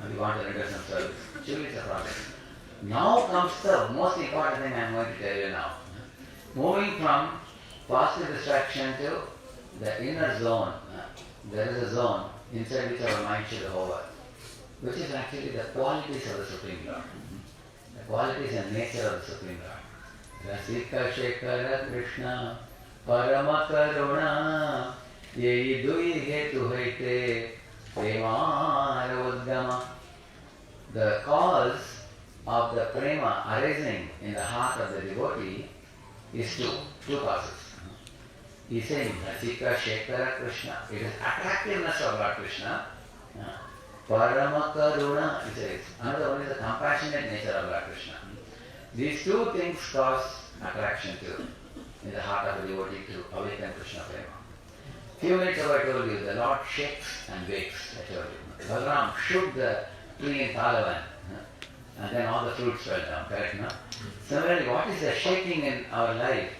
We want to render some service. Surely it's a progress. Now comes the most important thing I am going to tell you now. Moving from positive distraction to the inner zone, there is a zone inside which our mind should hover, which is actually the qualities of the Supreme Lord. The qualities and nature of the Supreme Lord. Rasika Shekara Krishna Parama Karuna Yehi Dui Hetu Hete Premara Udgama. The cause of the prema arising in the heart of the devotee is two causes. He is saying Rasika Shekara Krishna. It is attractiveness of Lord Krishna. Parama Karuna, he says. Another one is the compassionate nature of Lord Krishna. These two things cause attraction in the heart of the devotee to awaken Krishna prema. Few minutes ago I told you, the Lord shakes and wakes, I told you. Balaram shook the tree in Palavan, and then all the fruits fell down, correct, no? Similarly, what is the shaking in our life?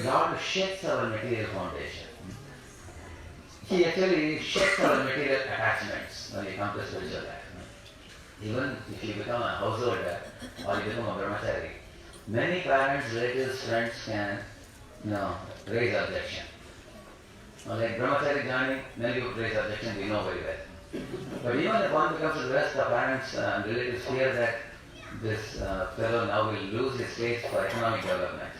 Lord shakes our material foundation. He actually shakes our material attachments when we come to spiritual life. Even if you become a householder or you become a brahmachari, many parents, relatives, friends can raise objection. Like brahmachari joining, many people raise objection, we know very well. But even if one becomes a West, the parents and relatives fear that this fellow now will lose his taste for economic development,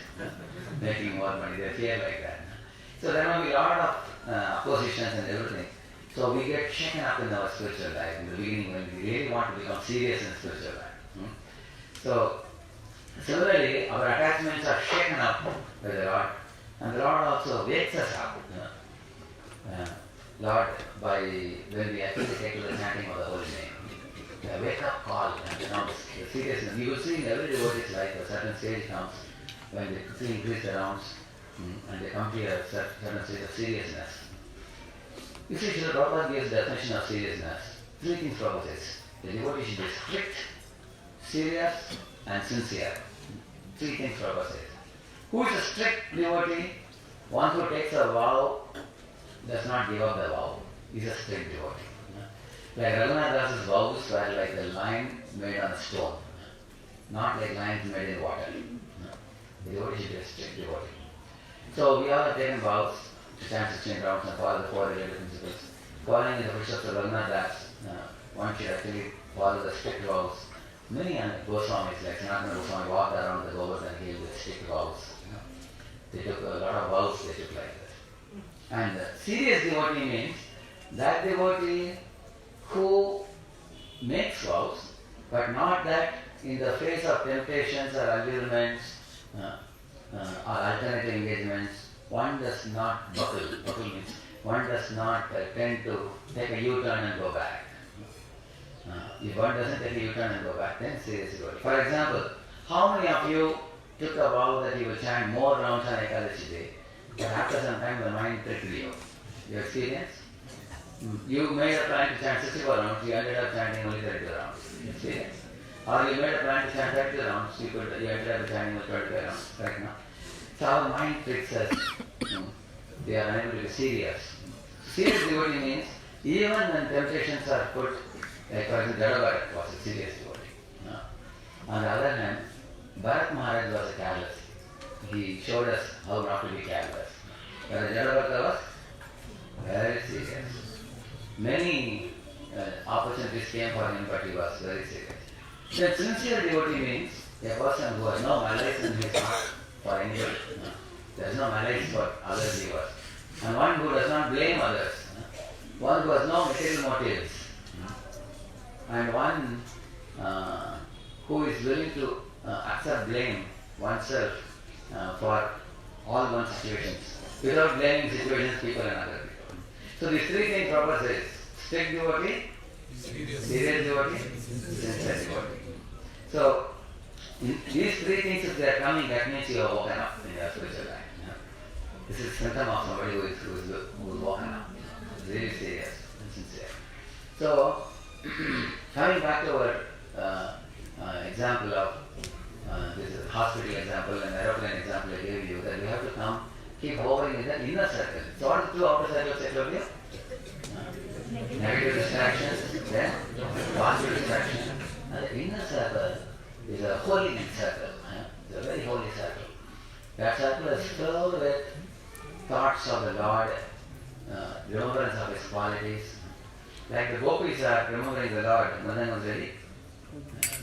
making more money. They fear like that. So there will be a lot of oppositions and everything. So we get shaken up in our spiritual life in the beginning when we really want to become serious in spiritual life. So similarly, our attachments are shaken up by the Lord, and the Lord also wakes us up. Lord, when we actually take to the chanting of the holy name, the wake up call and the seriousness. You will see in every devotee's life a certain stage comes when they quickly increase the rounds and they come to a certain stage of seriousness. You see, Srila Prabhupada gives the definition of seriousness. Three things Prabhupada says. The devotee should be strict, serious, and sincere. Three things Prabhupada says. Who is a strict devotee? One who takes a vow does not give up the vow. He is a strict devotee. Like Raghunath's vows were like a line made on a stone, not like lines made in water. The devotee should be a strict devotee. So we all have taken vows to chant 16 rounds and follow the four related principles. Following in the footsteps of Raghunath, one should actually follow the strict vows. Many Goswamis, like Sanatana Goswami, walked around the Govardhan hill with strict vows. They took a lot of vows, they took like that. And serious devotee means that devotee who makes vows, but not that in the face of temptations or allurements or alternative engagements, one does not buckle. Buckle means one does not tend to take a U-turn and go back. If one doesn't take a U-turn and go back, then serious devotee. For example, how many of you took a vow that you will chant more rounds on Ekadashi day, but after some time the mind tricked you? You experience? You made a plan to chant 64 rounds, you ended up chanting only 32 rounds. You experience? Or you made a plan to chant 30 rounds, you ended up chanting only 25 rounds. Right now. So our mind tricks us. They are unable to be serious. Serious devotee means even when temptations are put, like for example, Jagannath was a serious devotee. On the other hand, Bharat Maharaj was careless. He showed us how not to be careless. Whereas Jagannath was very serious. Many opportunities came for him, but he was very serious. Then sincere devotee means a person who has no malice in his heart for anybody. There is no malice for other jivas. And one who does not blame others. One who has no material motives. And one who is willing to accept blame oneself for all one's situations, without blaming situations, people and other people. So these three things Prabhupada says: strict devotee, serious devotee, sincere devotee. So these three things, if they are coming, that means you are woken up in your spiritual life. This is symptom of somebody who is woken up, really serious and sincere. So coming back to our example of this hospital example and aeroplane example I gave you, that we have to keep hovering in the inner circle. So what are the two outer circles I told you? Negative distractions, then positive distractions. qualities. Like the gopis are remembering the Lord. Madan was ready.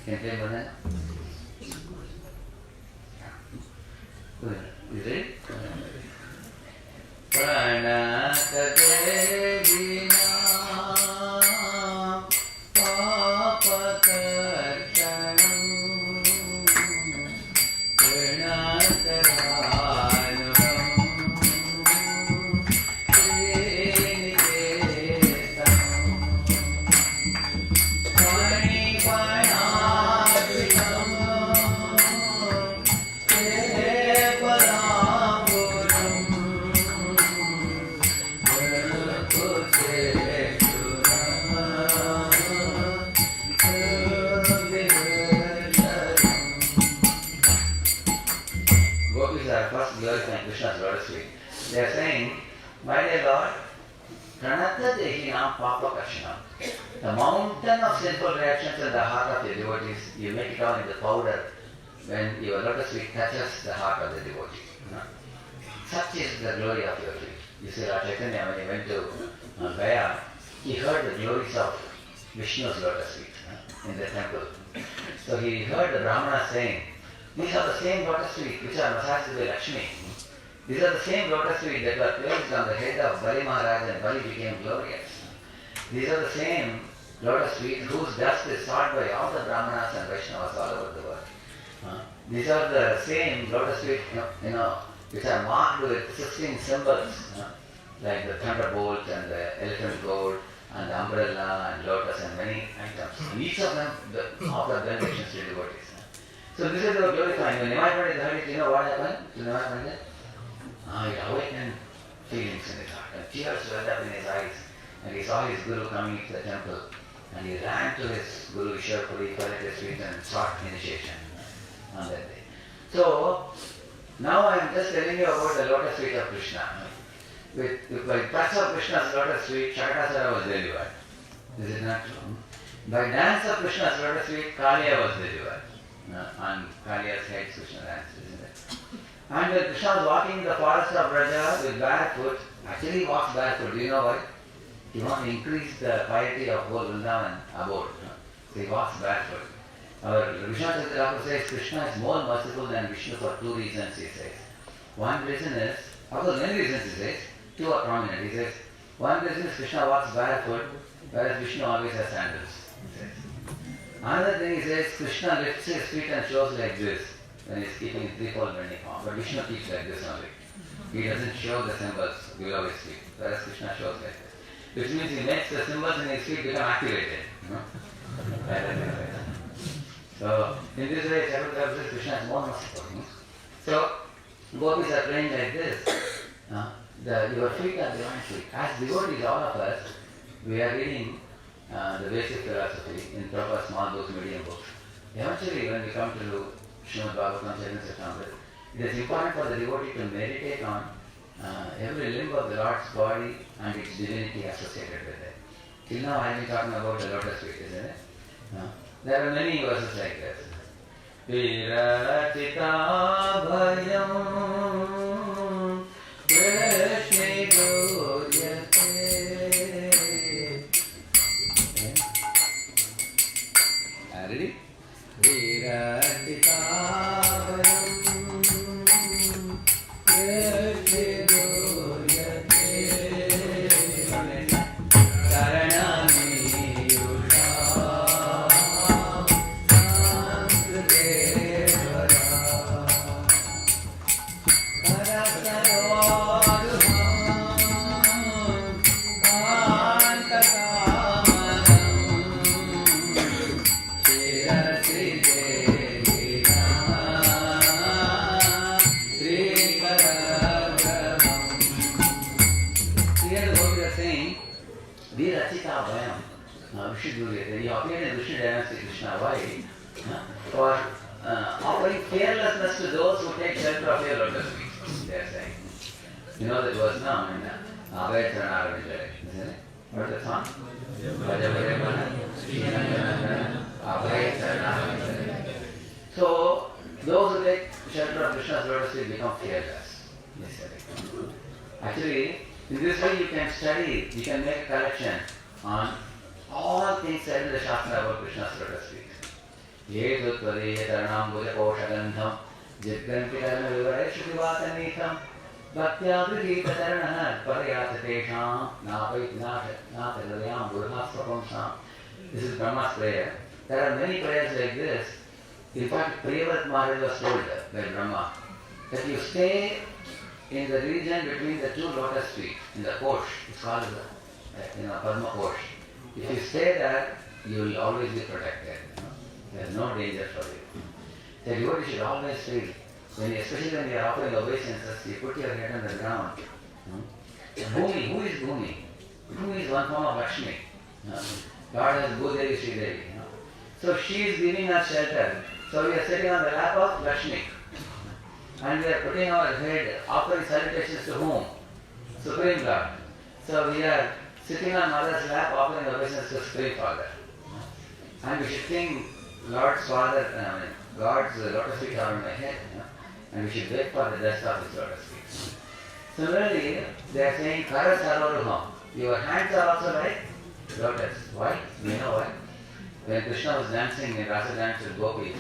Can you play Madan? Is it? Pranata Devina Papakartanam Pranata Radhanam Sriniketam Pani Panadritam glorifying Krishna's lotus feet. They are saying, my dear Lord, Pranata Dehinam Papa Kashinam. The mountain of sinful reactions in the heart of your devotees, you make it all into powder when your lotus feet touches the heart of the devotee. Such is the glory of your feet. You see, Lord Chaitanya, when he went to Gaya, he heard the glories of Vishnu's lotus feet in the temple. So he heard the Brahmana saying, these are the same lotus feet which are massaged by Lakshmi. These are the same lotus feet that were placed on the head of Bali Maharaj and Bali became glorious. These are the same lotus feet whose dust is sought by all the Brahmanas and Vaishnavas all over the world. These are the same lotus feet, which are marked with 16 symbols, like the thunderbolt and the elephant gold and the umbrella and lotus and many items. And each of them offer benedictions to devotees. So this is the glorifying. When Nimai Pandit heard it, you know what happened to Nimai Pandit? It awakened feelings in his heart and tears welled up in his eyes. And he saw his Guru coming to the temple and he ran to his Guru Ishwarpuri, fell at his feet and sought initiation on that day. So now I am just telling you about the lotus feet of Krishna. By touch of Krishna's lotus feet, Shaktasara was delivered. Is it not true? By dance of Krishna's lotus feet, Kaliya was delivered. On Kaliya's head, Krishna danced, isn't it? And when Krishna was walking in the forest of Braja with barefoot, actually he walks barefoot. Do you know why? He wants to increase the piety of whole Vrindavan abode. So he walks barefoot. Our Vishwanath Thakur says Krishna is more merciful than Vishnu for two reasons, he says. One reason is, of course many reasons he says, two are prominent. He says, one reason is Krishna walks barefoot, whereas Vishnu always has sandals. He says. Another thing he says, Krishna lifts his feet and shows like this when he is keeping his threefold bending form. But Vishnu keeps like this only. He doesn't show the symbols below his feet, whereas Krishna shows like this. Which means he makes the symbols in his feet become activated. So, in this way, Chakravarti says Krishna is more merciful. So, gopis are praying like this. Your feet are divine feet. As devotees, all of us, we are reading the basic philosophy in proper small books, medium books. Eventually, when we come to Srimad Bhagavatam, Chaitanya Charitamrita, it is important for the devotee to meditate on every limb of the Lord's body and its divinity associated with it. Till now, I have been talking about the lotus feet, isn't it? There are many verses like this. Viratita bhayam Krishna Goyate. Ready? Viratita bhayam Krishna Goyate. Karanami Yusha He appeared in Vishnu Dynasty Krishna. Why? For offering fearlessness to those who take shelter of your lotus feet. They are saying. You know that verse now in Abhayatana, isn't it? What is that song? So, those who take shelter of Krishna's lotus feet become fearless. Actually, In this way you can study, you can make a collection on all things said in the Shastra about Krishna's lotus feet. Yetu tvariye taranam bhuja koshagandham jidgantikarana vivareshukivatanitham bhaktyabrigita taranaha parayatatesham napaitnatadayam burhasvapamsam. This is Brahma's prayer. There are many prayers like this. In fact, Priyavat Maharaj was told by Brahma that you stay in the region between the two lotus feet, in the Kosh, it's called the Padma Kosh. If you stay there, you will always be protected. There is no danger for you. The devotee should always feel, especially when you are offering obeisances, you put your head on the ground. Bhumi, who is Bhumi? Bhumi is one form of Lakshmi. God has Bhudevi, Sridevi. So she is giving us shelter. So we are sitting on the lap of Lakshmi. And we are putting our head, offering salutations to whom? Supreme Lord. So we are sitting on Mother's lap, offering obeisance to Supreme Father. And we should think Lord's Father, God's lotus feet are on my head. And we should wait for the dust of His lotus feet. Similarly, they are saying, Kara Saroruham. Your hands are also like lotus. Why? We know why. When Krishna was dancing in Rasa dance with gopis,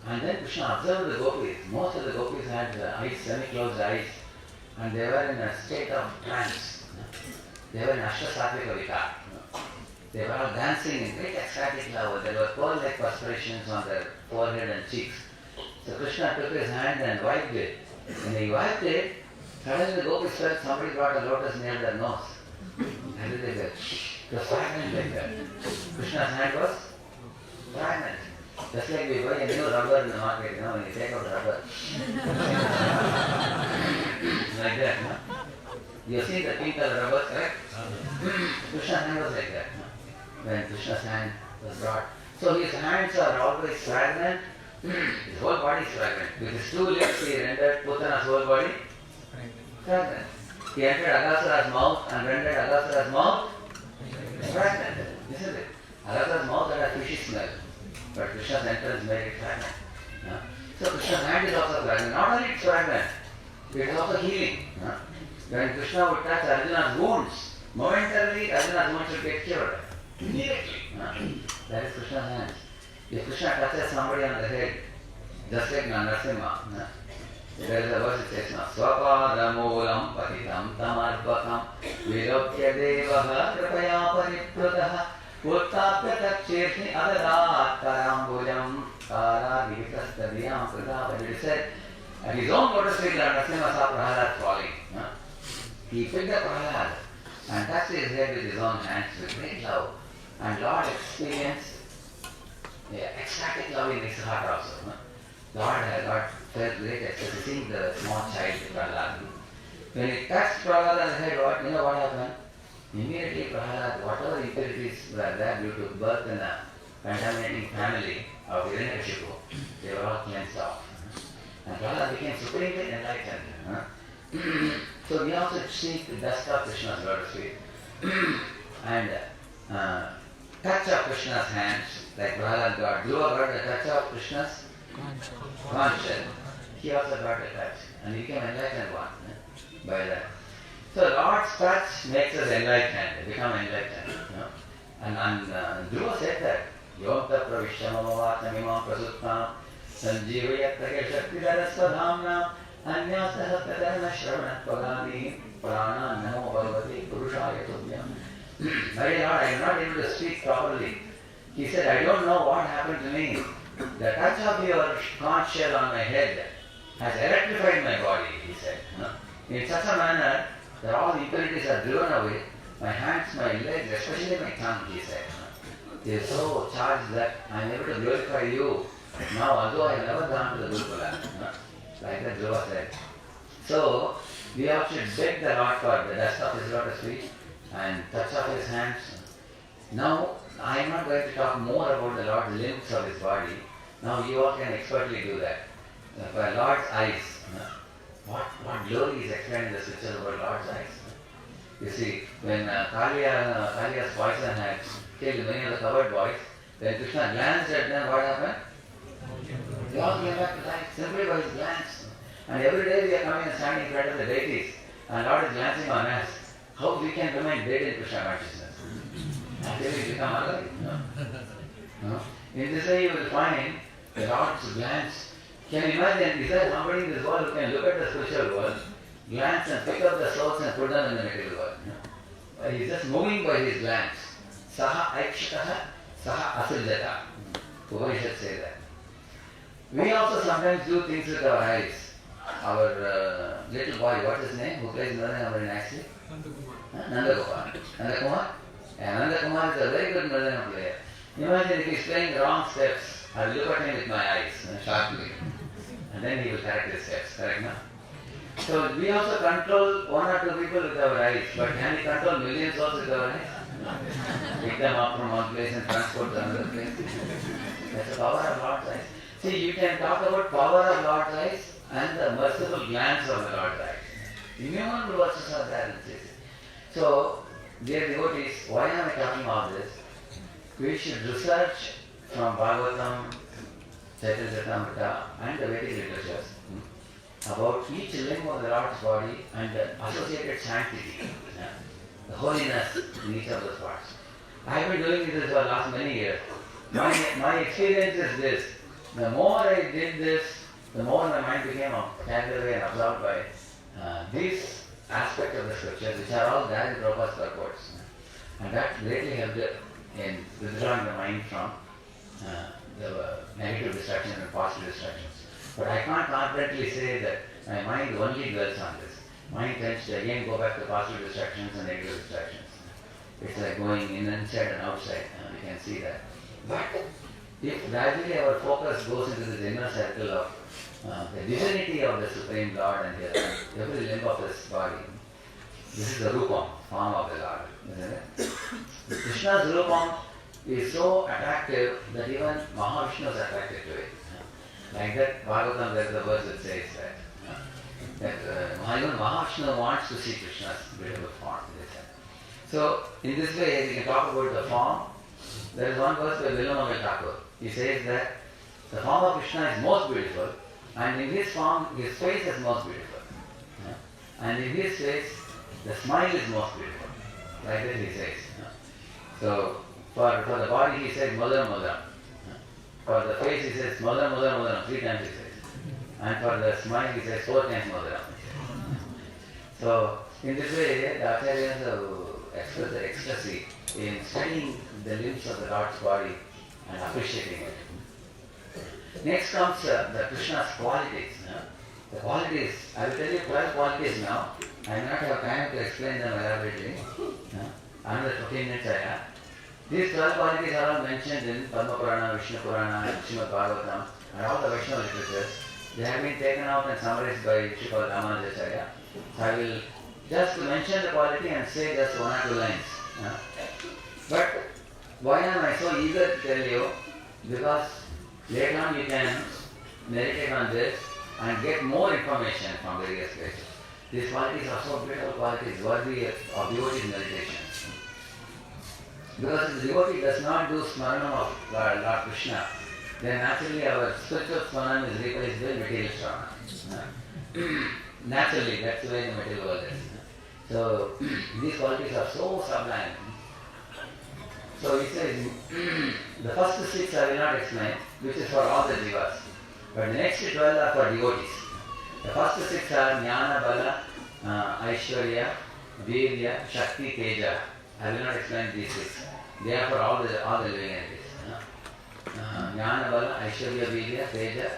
and then Krishna observed the gopis. Most of the gopis had eyes, semi-closed eyes, and they were in a state of trance. They were in Ashtasatvika Vikar. They were all dancing in great ecstatic love. There were pearl-like perspirations on their forehead and cheeks. So Krishna took his hand and wiped it. When he wiped it, suddenly the gopis felt somebody brought a lotus near their nose. And they said, it was fragment like that. Krishna's hand was fragment. Just like we buy a new rubber in the market, when you take out the rubber. Like that, no? You have seen the pink color rubber, correct? Krishna's hand was like that, no? When Krishna's hand was brought. So his hands are always fragrant. His whole body is fragrant. With his two lips, he rendered Putana's whole body fragrant. He entered Agasura's mouth and rendered Agasura's mouth fragrant, isn't it? Agasura's mouth had a fishy smell, but Krishna's entrance made it fragrant. So Krishna's hand is also fragrant. Not only it's fragrant, it is also healing. When Krishna would touch Arjuna's wounds, momentarily Arjuna's wounds would get cured. Immediately. That is Krishna's hands. If Krishna touches somebody on the head, just like Narasimha, there is a verse that says, Swapada patitam tamarpakam vilokya devaha kripaya pariprutaha uttapya takshirni adadat karambujam karadivitastabhyam pradava. It is said, at his own lotus feet, Narasimha saw Prahalad falling. He picked up Prahalad and touched his head with his own hands with great love. And Lord experienced ecstatic love in his heart also. Lord felt great ecstasy seeing the small child Prahalad. When he touched Prahalad on the head, you know what happened? Immediately Prahalad, whatever impurities were there due to birth in a contaminating family of Hiranyakashipu, they were all cleansed off. And Prahalad became supremely enlightened. So we also seek the dust of Krishna's lotus feet and touch of Krishna's hands, like Prahalad got. Dhruva got the touch of Krishna's conch. He also got a touch and became enlightened one by that. So Lord's touch makes us enlightened, become enlightened. And Dhruva said that, Yomta pravishyamavata mimam prasuttam sanjivayatra shaktidarasvadhamna anyasah tadarna shravanat pagani prana namo bhagavati purushaya tubhyam. My Lord, I am not able to speak properly. He said, I don't know what happened to me. The touch of your conch shell on my head has electrified my body, he said. In such a manner that all impurities are driven away. My hands, my legs, especially my tongue, he said. They are so charged that I am able to glorify you now, although I have never gone to the Gurukula. Like that Dhruva said. So, we all should beg the Lord for the dust of his lotus feet and touch of his hands. Now, I am not going to talk more about the Lord's limbs of his body. Now, you all can expertly do that. For Lord's eyes, what glory is explained in the scriptures about Lord's eyes. You see, when Kaliya's poison had killed many of the covered boys, when Krishna glanced at them, what happened? They all came back to life simply by his glance. And every day we are coming and standing in front of the deities And Lord is glancing on us, how we can remain dead in Krishna consciousness. Until we become alive. No? In this way you will find the Lord's glance. Can you imagine, is there somebody in this world who can look at the spiritual world, glance and pick up the souls and put them in the material world? No? He is just moving by his glance. Saha aikshataha, saha asujata. Upanishad say that. We also sometimes do things with our eyes. Our little boy, what is his name? Who plays Mridangam nicely? Nanda Kumar. And Nanda Kumar is a very good Mridangam player. Imagine if he is playing the wrong steps, I will look at him with my eyes sharply. And then he will correct his steps, correct now? So we also control one or two people with our eyes, but can we control millions also with our eyes? Pick them up from one place and transport to another place. That's the power of Lord's eyes. See, you can talk about power of Lord's eyes and the merciful glance of the Lord's eyes. Innumerable verses are there in this. So, dear devotees, why am I talking about this? We should research from Bhagavatam, Chaitanya Charitamrita and the Vedic literatures about each limb of the Lord's body and the associated sanctity, the holiness in each of those parts. I have been doing this for the last many years. My experience is this. The more I did this, the more my mind became carried away and absorbed by these aspects of the scriptures, which are all there in Prabhupada's purports. And that greatly helped in withdrawing the mind from the negative distractions and positive distractions. But I can't confidently say that my mind only dwells on this. Mind tends to again go back to positive distractions and negative distractions. It's like going inside and outside, we can see that. But if gradually our focus goes into this inner circle of the divinity of the Supreme Lord and every limb of his body, this is the Rupam, form of the Lord, isn't it? Krishna's Rupam is so attractive that even Mahavishnu is attracted to it. Like that, Bhagavatam, there is a verse that says that even Mahavishnu wants to see Krishna's beautiful form. So, in this way, we can talk about the form. There is one verse by Vilamangal Thakur. He says that the form of Krishna is most beautiful, and in his form, his face is most beautiful. And in his face, the smile is most beautiful. Like that he says. So, for the body, he says Mudra Mudra. For the face, he says Mudra Mudra Mudra, 3 times he says. And for the smile, he says 4 times Mudra. So, in this way, the Acharyas express the ecstasy in studying the limbs of the Lord's body and appreciating it. Next comes the Krishna's qualities. The qualities, I will tell you 12 qualities now. I may not have time to explain them elaborately. Another 15 minutes I have. These 12 qualities are all mentioned in Padma Purana, Vishnu Purana, Srimad Bhagavatam, and all the Vaishnava literatures. They have been taken out and summarized by Sripad Ramanujacharya. So I will just mention the quality and say just 1 or 2 lines. But why am I so eager to tell you? Because later on you can meditate on this and get more information from various places. These qualities are so beautiful qualities, worthy of devotee's meditation. Because if the devotee does not do smaranam of Lord Krishna, then naturally our spiritual smaranam is replaced by material smaranam. Naturally, that's the way the material world is. So, these qualities are so sublime. So, he says, the first 6 I will not explain, which is for all the jivas. But the next 12 are for devotees. The first 6 are Jnana, Bala, Aishwarya, Virya, Shakti, Teja. I will not explain these 6. They are for all the living entities. Jnana, Bala, Aishwarya, Virya, Teja,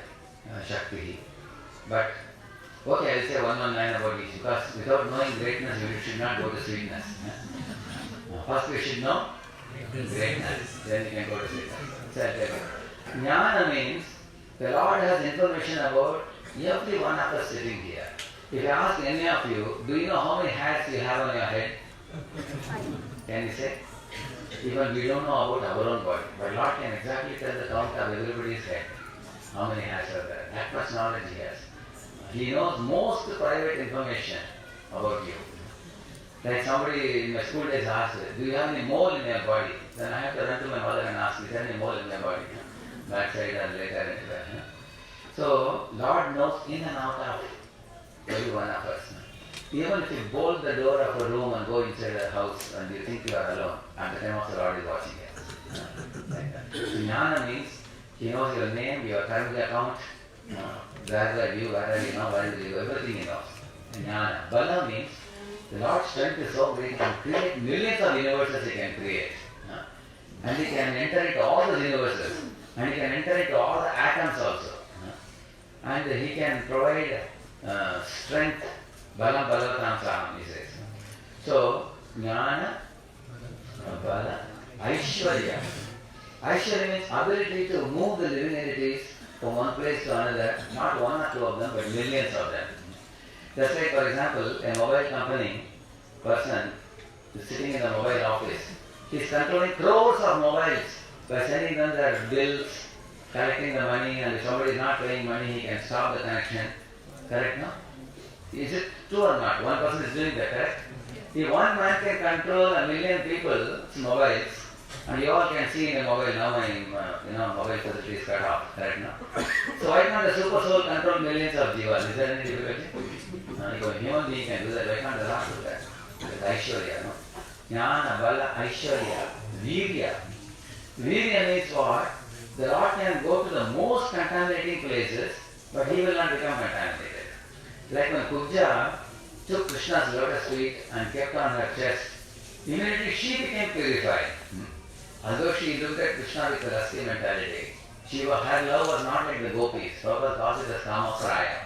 Shakti. But okay, I will say one line about each, because without knowing greatness, we should not go to sweetness. First we should know greatness, then we can go to sweetness. Jnana means the Lord has information about every one of us sitting here. If I ask any of you, do you know how many hats you have on your head? Can you say? Even we don't know about our own body, but Lord can exactly tell the count of everybody's head. How many hats are there? That much knowledge he has. He knows most private information about you. Like somebody in my school days asked, do you have any mole in your body? Then I have to run to my mother and ask, is there any mole in my body? Backside or later anywhere. So, Lord knows in and out of every one of us. Even if you bolt the door of a room and go inside a house and you think you are alone, at the time of the Lord is watching you. Like that. Jnana means He knows your name, your current account, where are you, where are you now, where are you, everything He knows. Jnana. Bala means the Lord's strength is so great, He can create millions of universes He can create. And He can enter into all the universes. And He can enter into all the atoms also. And He can provide strength. Bala Balatam Saham, He says. So, Jnana, Bala, Aishwarya. Aishwarya means ability to move the living entities from one place to another, not one or two of them, but millions of them. Just like, for example, a mobile company person is sitting in the mobile office. He is controlling crores of mobiles by sending them their bills, collecting the money, and if somebody is not paying money, he can stop the connection. Correct, no? Is it true or not? One person is doing that, correct? If one man can control a million people's mobiles, and you all can see in a mobile now, mobile facility is cut off, correct, no? So why can't the super soul control millions of jivas? Is there any difficulty? A human being can do that. Why can't the Lord do that? It's Aishwarya, no? Jnana, Bala, Aishwarya, Virya. Virya means what? The Lord can go to the most contaminating places, but He will not become contaminated. Like when Kubja took Krishna's lotus feet and kept on her chest, immediately she became purified. Although she looked at Krishna with a lusty mentality, her love was not like the gopis. Prabhupada calls it as Kamasraya.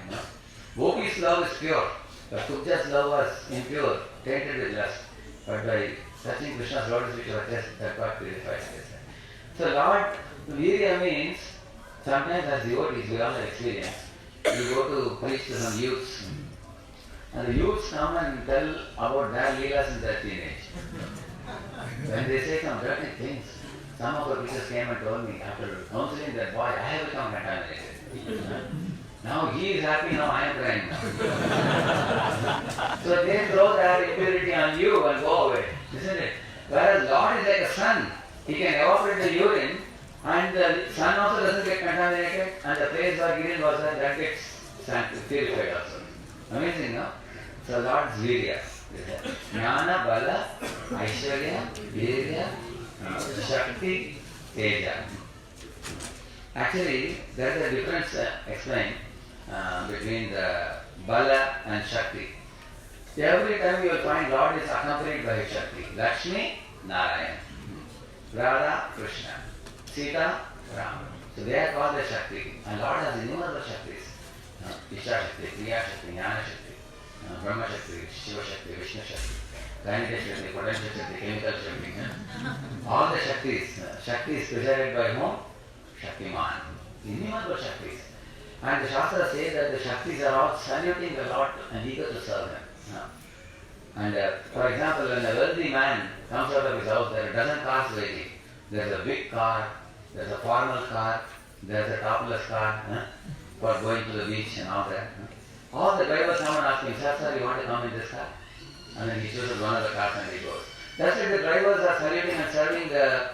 Gopis' love is pure, but Kubja's love was impure, tainted with lust. But by touching Krishna's lotus feet to her chest, that got purified. So Lord, Virya means, sometimes as devotees, we all have experience. You go to preach to some youths, and the youths come and tell about their leelas in their teenage. When they say some dirty things, some of the preachers came and told me, after counseling that boy, I have become contaminated. Now he is happy, now I am crying now. So they throw their impurity on you and go away, isn't it? Whereas Lord is like a sun. He can evaporate the urine, and the sun also doesn't get contaminated, and the place where urine was there, that gets purified also. Amazing, no? So Lord's Virya. Jnana, Bala, Aishwarya, Virya, Shakti, Teja. Actually, there is a difference explained between the Bala and Shakti. Every time you will find Lord is accompanied by Shakti. Lakshmi, Narayana. Radha, Krishna. Sita, Rama. So they are called the Shakti. And Lord has innumerable Shaktis. Isha Shakti, Kriya Shakti, Jnana Shakti, Brahma Shakti, Shiva Shakti, Vishnu Shakti, Kinetic Shakti, Potential Shakti, Chemical Shakti. All the Shaktis. Shakti is presided by whom? Shaktiman. Innumerable Shaktis. And the Shastra says that the Shaktis are all saluting the Lord and eager to serve Him. And for example, when a wealthy man comes out of his house, there are a dozen cars waiting. There's a big car, there's a formal car, there's a topless car for going to the beach and all that. All the drivers come and ask him, sir, you want to come in this car? And then he chooses one of the cars and he goes. That's why the drivers are saluting and serving the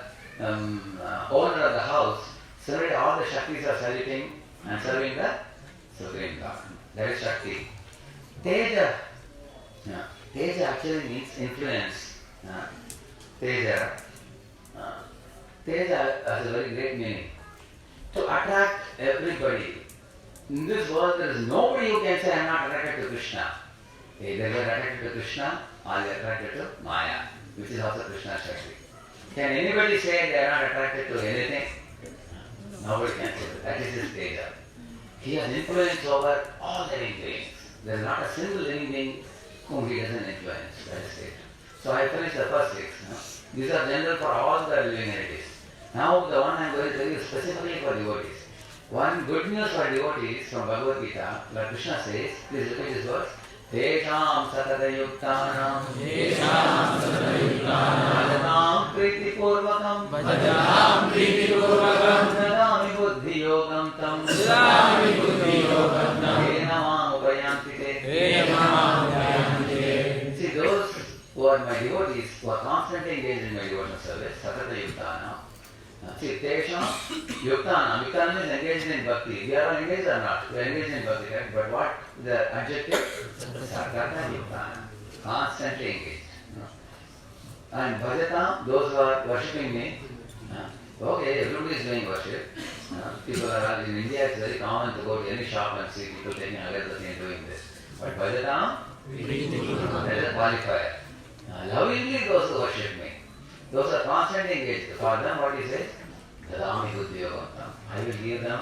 owner of the house. Similarly, all the Shaktis are saluting and serving the Supreme God. That is Shakti. Teja. Teja actually means influence. Teja. Teja has a very great meaning. To attract everybody. In this world, there is nobody who can say, I am not attracted to Krishna. Either you are attracted to Krishna or you are attracted to Maya, which is also Krishna's Shakti. Can anybody say they are not attracted to anything? Nobody can say that. That is his Teja. He has influence over all living beings. There is not a single living being whom he doesn't influence. That is it. So I finished the first 6. These are general for all the living entities. Now the one I am going to tell you specifically for devotees. One good news for devotees from Bhagavad Gita, where Krishna says, please repeat this verse. Tesham satadayuktanam bhajanam pritipurvakam dadami buddhi yogam tam enamam upayanti. See, those who are my devotees, who are constantly engaged in my devotional service, satadayuktanam, See, Tesham Yuktanam. Yuktanam is engaged in bhakti. We are all engaged or not? We are engaged in bhakti, right? But what the adjective? Sargata Yuktanam. Constantly engaged. And Bhajatam, those who are worshipping me, okay, everybody is doing worship. People are in India, it's very common to go to any shop and see people taking agartati and doing this. But Bhajatam, that is a qualifier. Lovingly those who worship me. Those are constantly engaged. For them, what he says, Dadami Buddhi Yogantam. I will give them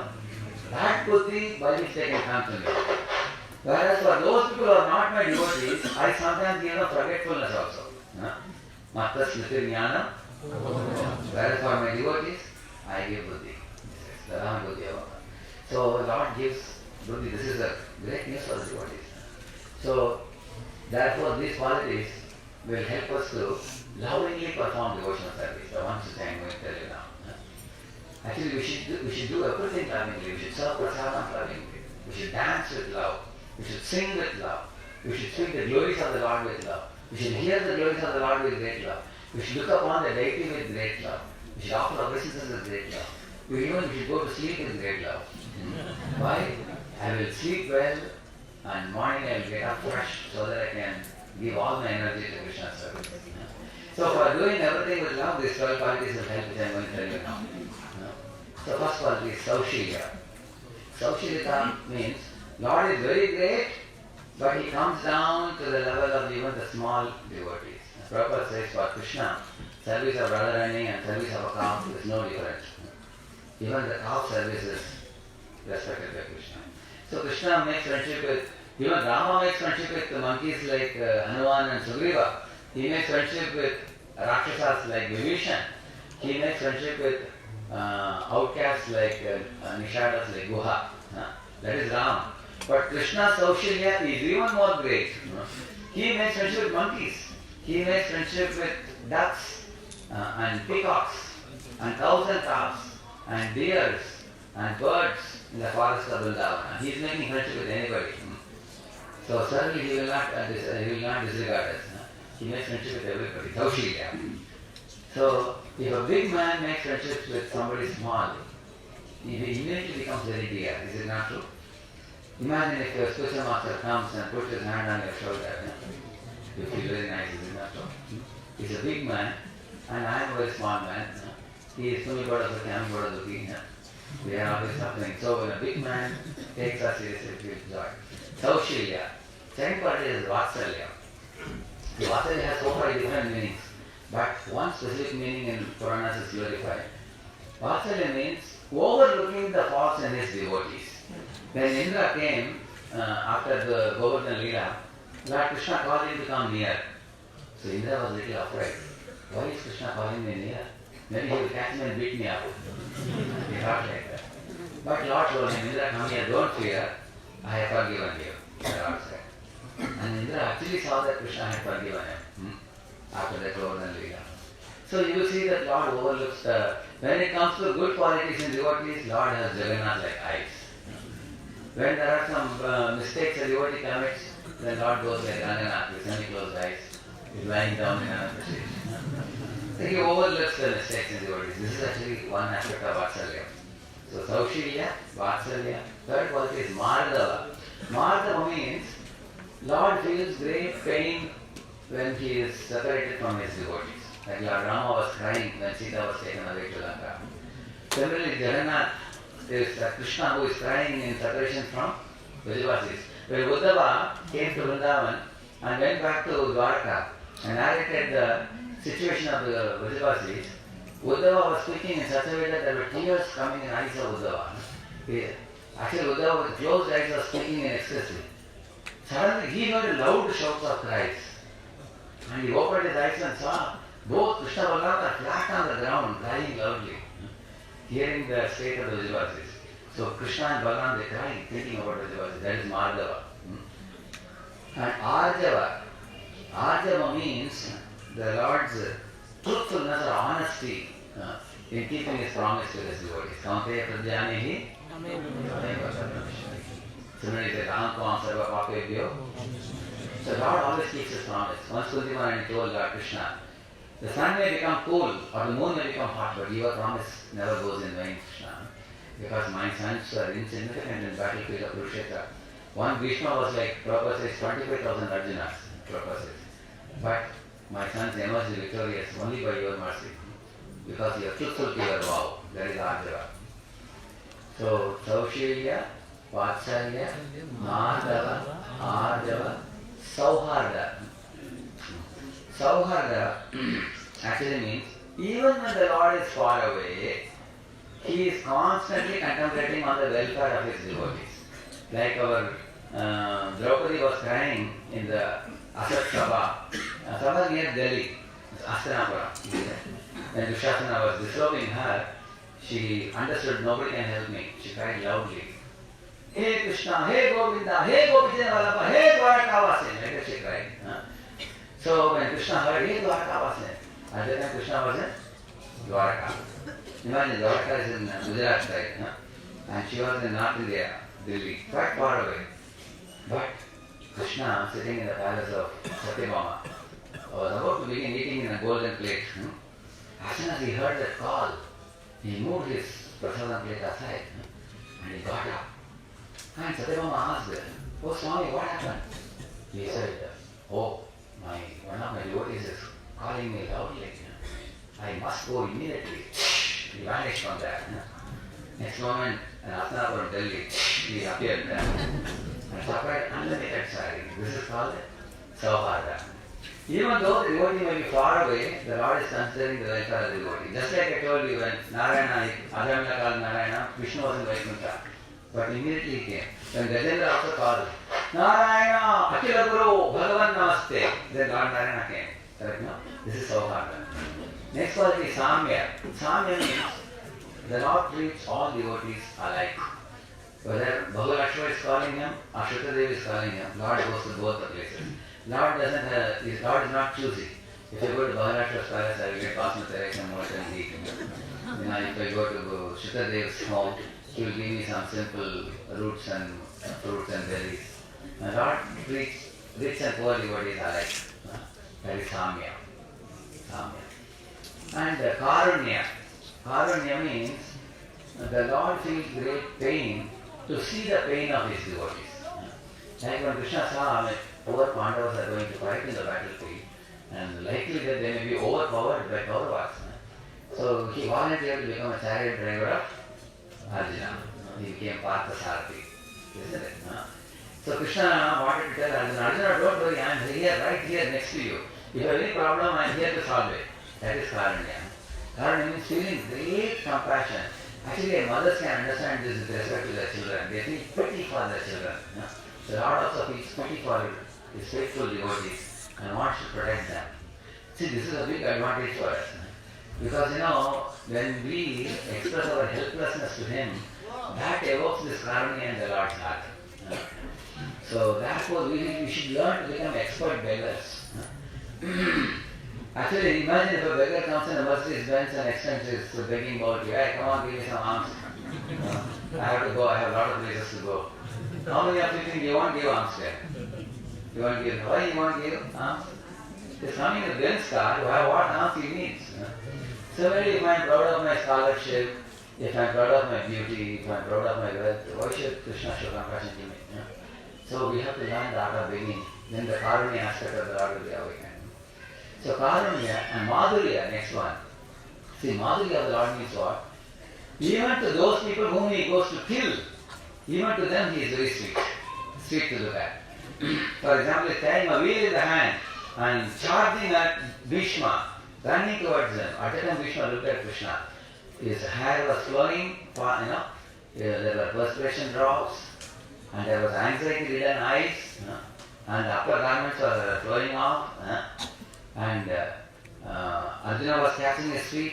that Buddhi by which they can come to me. Whereas for those people who are not my devotees, I sometimes give them forgetfulness also. Matta Smriti Jnanam. Whereas for my devotees, I give Buddhi. Dadami Buddhi Yogantam. So Lord gives Buddhi. This is a great news for the devotees. So therefore these qualities will help us to lovingly perform devotional service, the ones which I am going to tell you now. Actually, we should do everything lovingly. We should serve prasadam lovingly. We should dance with love. We should sing with love. We should speak the glories of the Lord with love. We should hear the glories of the Lord with great love. We should look upon the deity with great love. We should offer obeisances with great love. We should go to sleep with great love. Why? I will sleep well and morning I will get up fresh so that I can give all my energy to Krishna's service. So for doing everything with love, these 12 qualities will help, which I am going to tell you now. So first quality is Saushilya. Saushilya means Lord is very great, but he comes down to the level of even the small devotees. Prabhupada says for Krishna, service of Radharani and service of a calf is no difference. Even the calf service is respected by Krishna. So Krishna makes friendship with, even Rama makes friendship with the monkeys like Hanuman and Sugriva. He makes friendship with Rakshasas like Vibhishan. He makes friendship with outcasts like Nishadas like Guha. That is Ram. But Krishna's Saushilya is even more great. He makes friendship with monkeys. He makes friendship with ducks and peacocks and cows and calves and deers and birds in the forest of Vrindavan. He is making friendship with anybody. So certainly he will not disregard us. He makes friendship with everybody. Saushilya. So if a big man makes friendship with somebody small, he immediately becomes very dear. Is it not true? Imagine if your spiritual master comes and puts his hand on your shoulder. You feel very nice, is it not true? He's a big man and I am a very small man. He is Sumi Bodhasattva, I am Bodhasattva. We are always suffering. So when a big man takes us seriously, we feel joy. Saushilya. Second part is Vatsalya. Vatsalya has so many different meanings, but one specific meaning in Puranas is glorified. Vatsalya means overlooking the faults in his devotees. When Indra came after the Govardhan Leela, Lord Krishna called him to come near. So Indra was a little afraid. Why is Krishna calling me near? Maybe he will catch me and beat me up. He thought like that. But Lord told him, Indra, come here, don't fear. I have forgiven you. The Lord said. And Indra actually saw that Krishna had forgiven him after the Govardhan Leela. So you will see that Lord overlooks the... When it comes to good qualities in devotees, Lord has Jagannath like eyes. When there are some mistakes a devotee commits, then Lord goes like Jagannath with semi-closed eyes. He's lying down in another position. So he overlooks the mistakes in devotees. This is actually one aspect of Vatsalya. So Saushilya, Vatsalya. Third quality is Mardava. Mardava means Lord feels great pain when he is separated from his devotees. Like Lord Rama was crying when Sita was taken away to Lanka. Similarly, Jagannath is Krishna who is crying in separation from Vrajavasis. When Uddhava came to Vrindavan and went back to Dwarka and narrated the situation of the Vrajavasis, Uddhava was speaking in such a way that there were tears coming in the eyes of Uddhava. Actually, Uddhava with closed eyes was speaking in ecstasy. Suddenly he heard loud shouts of cries. And he opened his eyes and saw both Krishna and Balaram are flat on the ground, crying loudly, hearing the state of the Vrajavasis. So Krishna and Balaram, they crying, thinking about Vrajavasis. That is Mardava. And Arjava. Arjava means the Lord's truthfulness or honesty in keeping his promise to his devotees. Kaunteya Pradjyanehi. Similarly, the Ramkvam Sarva Papebhyo. So Lord always keeps his promise. Once Kunti Maharani told Lord Krishna, The sun may become cool or the moon may become hot, but your promise never goes in vain, Krishna. Because my sons are insignificant in battlefield of Kurukshetra. One Bhishma was like, Prabhupada says, 25,000 Arjunas, Prabhupada says. But my sons emerged victorious only by your mercy. Because you are truthful to your vow. That is Arjava. So, Saushalya, Vatsalya, Madhava, Arjava, Sauharda. Sauharda actually means even when the Lord is far away, he is constantly contemplating on the welfare of his devotees. Like our Draupadi was crying in the Asat Sabha near Delhi, Astanapura. When Dushasana was disturbing her, she understood nobody can help me. She cried loudly. Hey Krishna, hey Govinda, hey Gopijana Vallabha, hey Dwarakavasin. Like that she cried. So when Krishna heard, hey Dwarakavasin, at that time Krishna was in Dwaraka. Imagine Dwaraka is in Gujarat side. And she was in North India, Delhi, quite far away. But Krishna, sitting in the palace of Satyabhama, was about to begin eating in a golden plate. As soon as he heard that call, he moved his prasadam plate aside and he got up. And Satyabhama asked, "Oh Swami, what happened?" He said, "Oh, one of my devotees is calling me loudly. I must go immediately." He vanished from there. Next moment, an asana from Delhi, he appeared there. And supplied unlimited sari. This is called Sauharda. Even though the devotee may be far away, the Lord is considering the welfare of the devotee. Just like I told you, when Narayana, Adhamila called Narayana, Vishnu was in Vaikuntha. But immediately he came. When Gajendra also called, Narayana, Akila Guru, Bhagavan Namaste, then Lord Narayana came. Correct? No? This is Sauharda. Next quality is Samya. Samya means the Lord treats all devotees alike. Whether Bhagavakshma is calling him or Shukadev is calling him, Lord goes to both the places. Lord is not choosy. If I go to Bhagavakshma's palace, I will get basmati and more than eat. If I go to Shukadev's home, he will give me some simple roots and fruits and berries. And Lord treats rich and poor devotees alike. That is Samya. And Karunya. Karunya means the Lord feels great pain to see the pain of his devotees. Like when Krishna saw that poor Pandavas are going to fight in the battlefield, and likely that they may be overpowered by Kauravas. So he volunteered to become a chariot driver of Arjuna. He became Parthasarathi. Isn't it? So Krishna wanted to tell Arjuna, Arjuna, don't worry, I am here, right here next to you. If you have any problem, I am here to solve it. That is Karunya. Karunya means feeling great compassion. Actually, mothers can understand this with respect to their children. They feel pity for their children. The Lord also feels pity for his faithful devotees and wants to protect them. See, this is a big advantage for us. Because when we express our helplessness to him, that evokes this Karunya in the Lord's heart. So therefore we should learn to become expert beggars. Actually, imagine if a beggar comes in a Mercedes Benz and extends his begging bowl to you. Hey, come on, give me some alms. I have to go, I have a lot of places to go. How many of you think you won't give alms there? You won't give. Why you won't give alms? He's coming in a Benz car, you have what alms he needs. Similarly, if I am proud of my scholarship, if I am proud of my beauty, if I am proud of my wealth, why should Krishna show compassion to me? So we have to learn the art of begging. Then the Karunya aspect of the Lord will be awakened. So Karunya and Madhurya, next one. See, Madhurya of the Lord means what? Even to those people whom he goes to kill, even to them he is very sweet. Sweet to look at. For example, he's carrying a wheel in the hand and charging at Bhishma, running towards him. At the time Bhishma looked at Krishna. His hair was flowing, there were perspiration drops, and there was anxiety-ridden eyes, and the upper garments were flowing off, and Arjuna was catching his feet,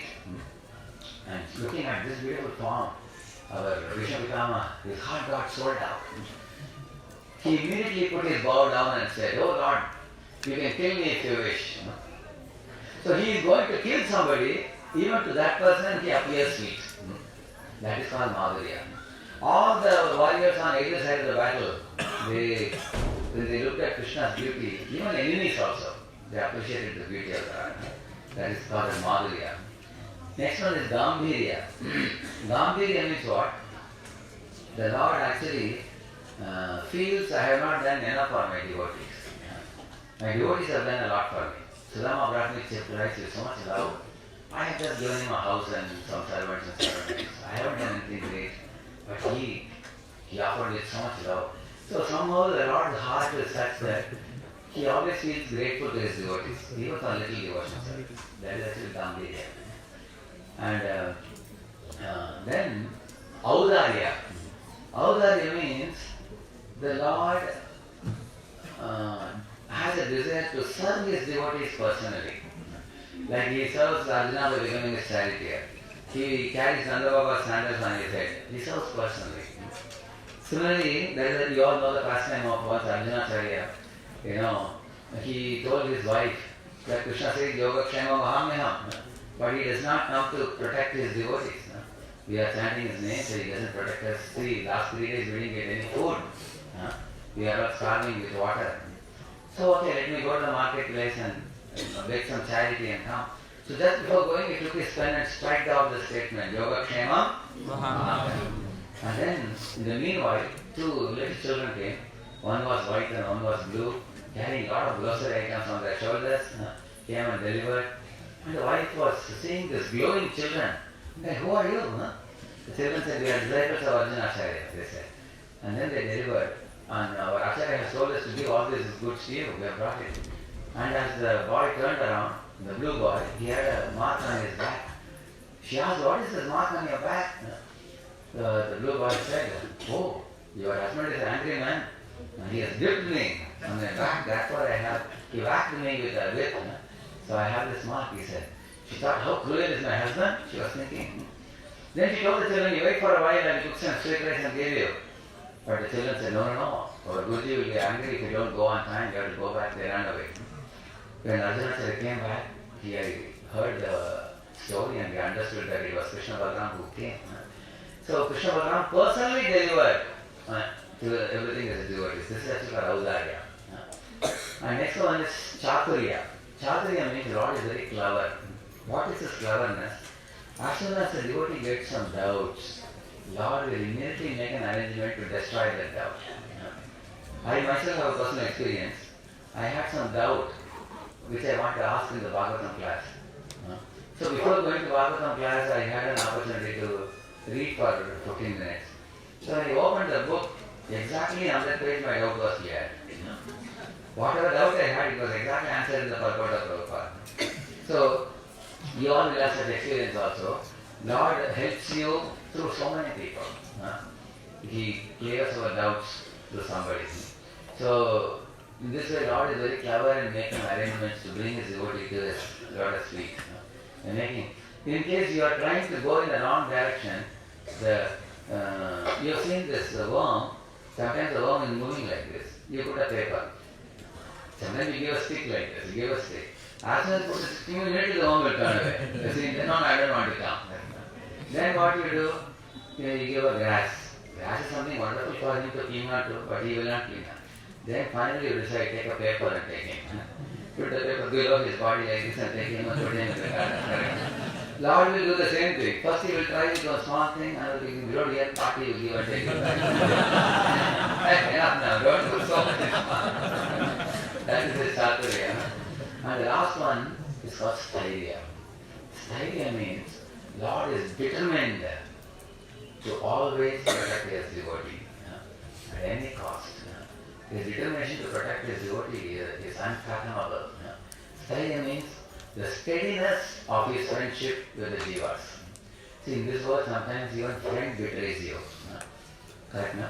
and looking at this beautiful form, our Vishnu Pitama, his heart got sold out. He immediately put his bow down and said, "Oh Lord, you can kill me if you wish." So he is going to kill somebody, even to that person he appears sweet. That is called Madhurya. All the warriors on either side of the battle, when they looked at Krishna's beauty, even enemies also, they appreciated the beauty of the Lord. That is called as Madhurya. Next one is Gambhirya. Gambhirya means what? The Lord actually feels I have not done enough for my devotees. My devotees have done a lot for me. Suddhama brought me chapter rice with so much love. I have just given him a house and some servants and servants. I haven't done anything great. But he offered with so much love. So somehow the Lord's heart is such that he always feels grateful to his devotees, even for little devotion service. That is actually Gambhirya. And then Audarya. Audarya means the Lord has a desire to serve his devotees personally. Like he serves Arjuna by becoming his charioteer. He carries Namabhas sandals on his head. He serves personally. Similarly, you all know the pastime of once Arjuna he told his wife that Krishna says Yogakshema Mahamyaham, but he does not come to protect his devotees. We are chanting his name, so he doesn't protect us. See, last 3 days we didn't get any food. We are all starving with water. So okay, let me go to the marketplace and get some charity and come. So just before going, he took his pen and struck out the statement, Yogakshema Mahamyaham. And then, in the meanwhile, 2 little children came. One was white and one was blue, carrying a lot of grocery items on their shoulders, came and delivered. And the wife was seeing these glowing children. Hey, who are you? The children said, we are disciples of Arjuna Acharya, they said. And then they delivered. And our Acharya has told us to give all this goods to you, we have brought it. And as the boy turned around, the blue boy, he had a mark on his back. She asked, what is this mark on your back? The blue boy said, oh, your husband is an angry man. And he has dipped me on my back, that's what I have. He whacked me with a whip. So I have this mark, he said. She thought, how cruel is my husband? She was thinking. Then she told the children, you wait for a while and took some sweet rice and gave you. But the children said, no. Our Guruji will be angry if you don't go on time, you have to go back. They ran away. When Arjuna came back, he heard the story and he understood that it was Krishna Balaram who came. So Krishna Balaram personally delivered to everything that is devotees. This is actually Audarya. And next one is Chaturya. Chaturya means Lord is very clever. What is his cleverness? As soon as the devotee gets some doubts, Lord will immediately make an arrangement to destroy that doubt. I myself have a personal experience. I had some doubt which I want to ask in the Bhagavatam class. So before going to Bhagavatam class, I had an opportunity to read for 15 minutes. So I opened the book, exactly on that page my doubt was cleared. Whatever doubt I had, it was exactly answered in the purport of Prabhupada. So, you all will have such experience also. Lord helps you through so many people. He clears our doubts to somebody. So, in this way, Lord is very clever in making arrangements to bring his devotee to his lotus feet. In case you are trying to go in the wrong direction, you have seen this worm, sometimes the worm is moving like this. You put a paper. Sometimes you give a stick like this, you give a stick. As soon as you put a stick, immediately the worm will turn away. You see, no, I don't want to come. Then what you do, you give a grass. Grass is something wonderful for him to clean up to, but he will not clean up. Then finally you decide, take a paper and take him. Put the paper below his body like this and take him and put him in the garden. Lord will do the same thing. First he will try to do a small thing, and if you don't hear party, you give and take him back. Enough now, don't do so much. That is his Chaturya. And the last one is called Stairya. Stairya means Lord is determined to always protect his devotee at any cost. His determination to protect his devotee is unfathomable. Stairya means the steadiness of his friendship with the jivas. See, in this world, sometimes even friend betrays you. Correct, no?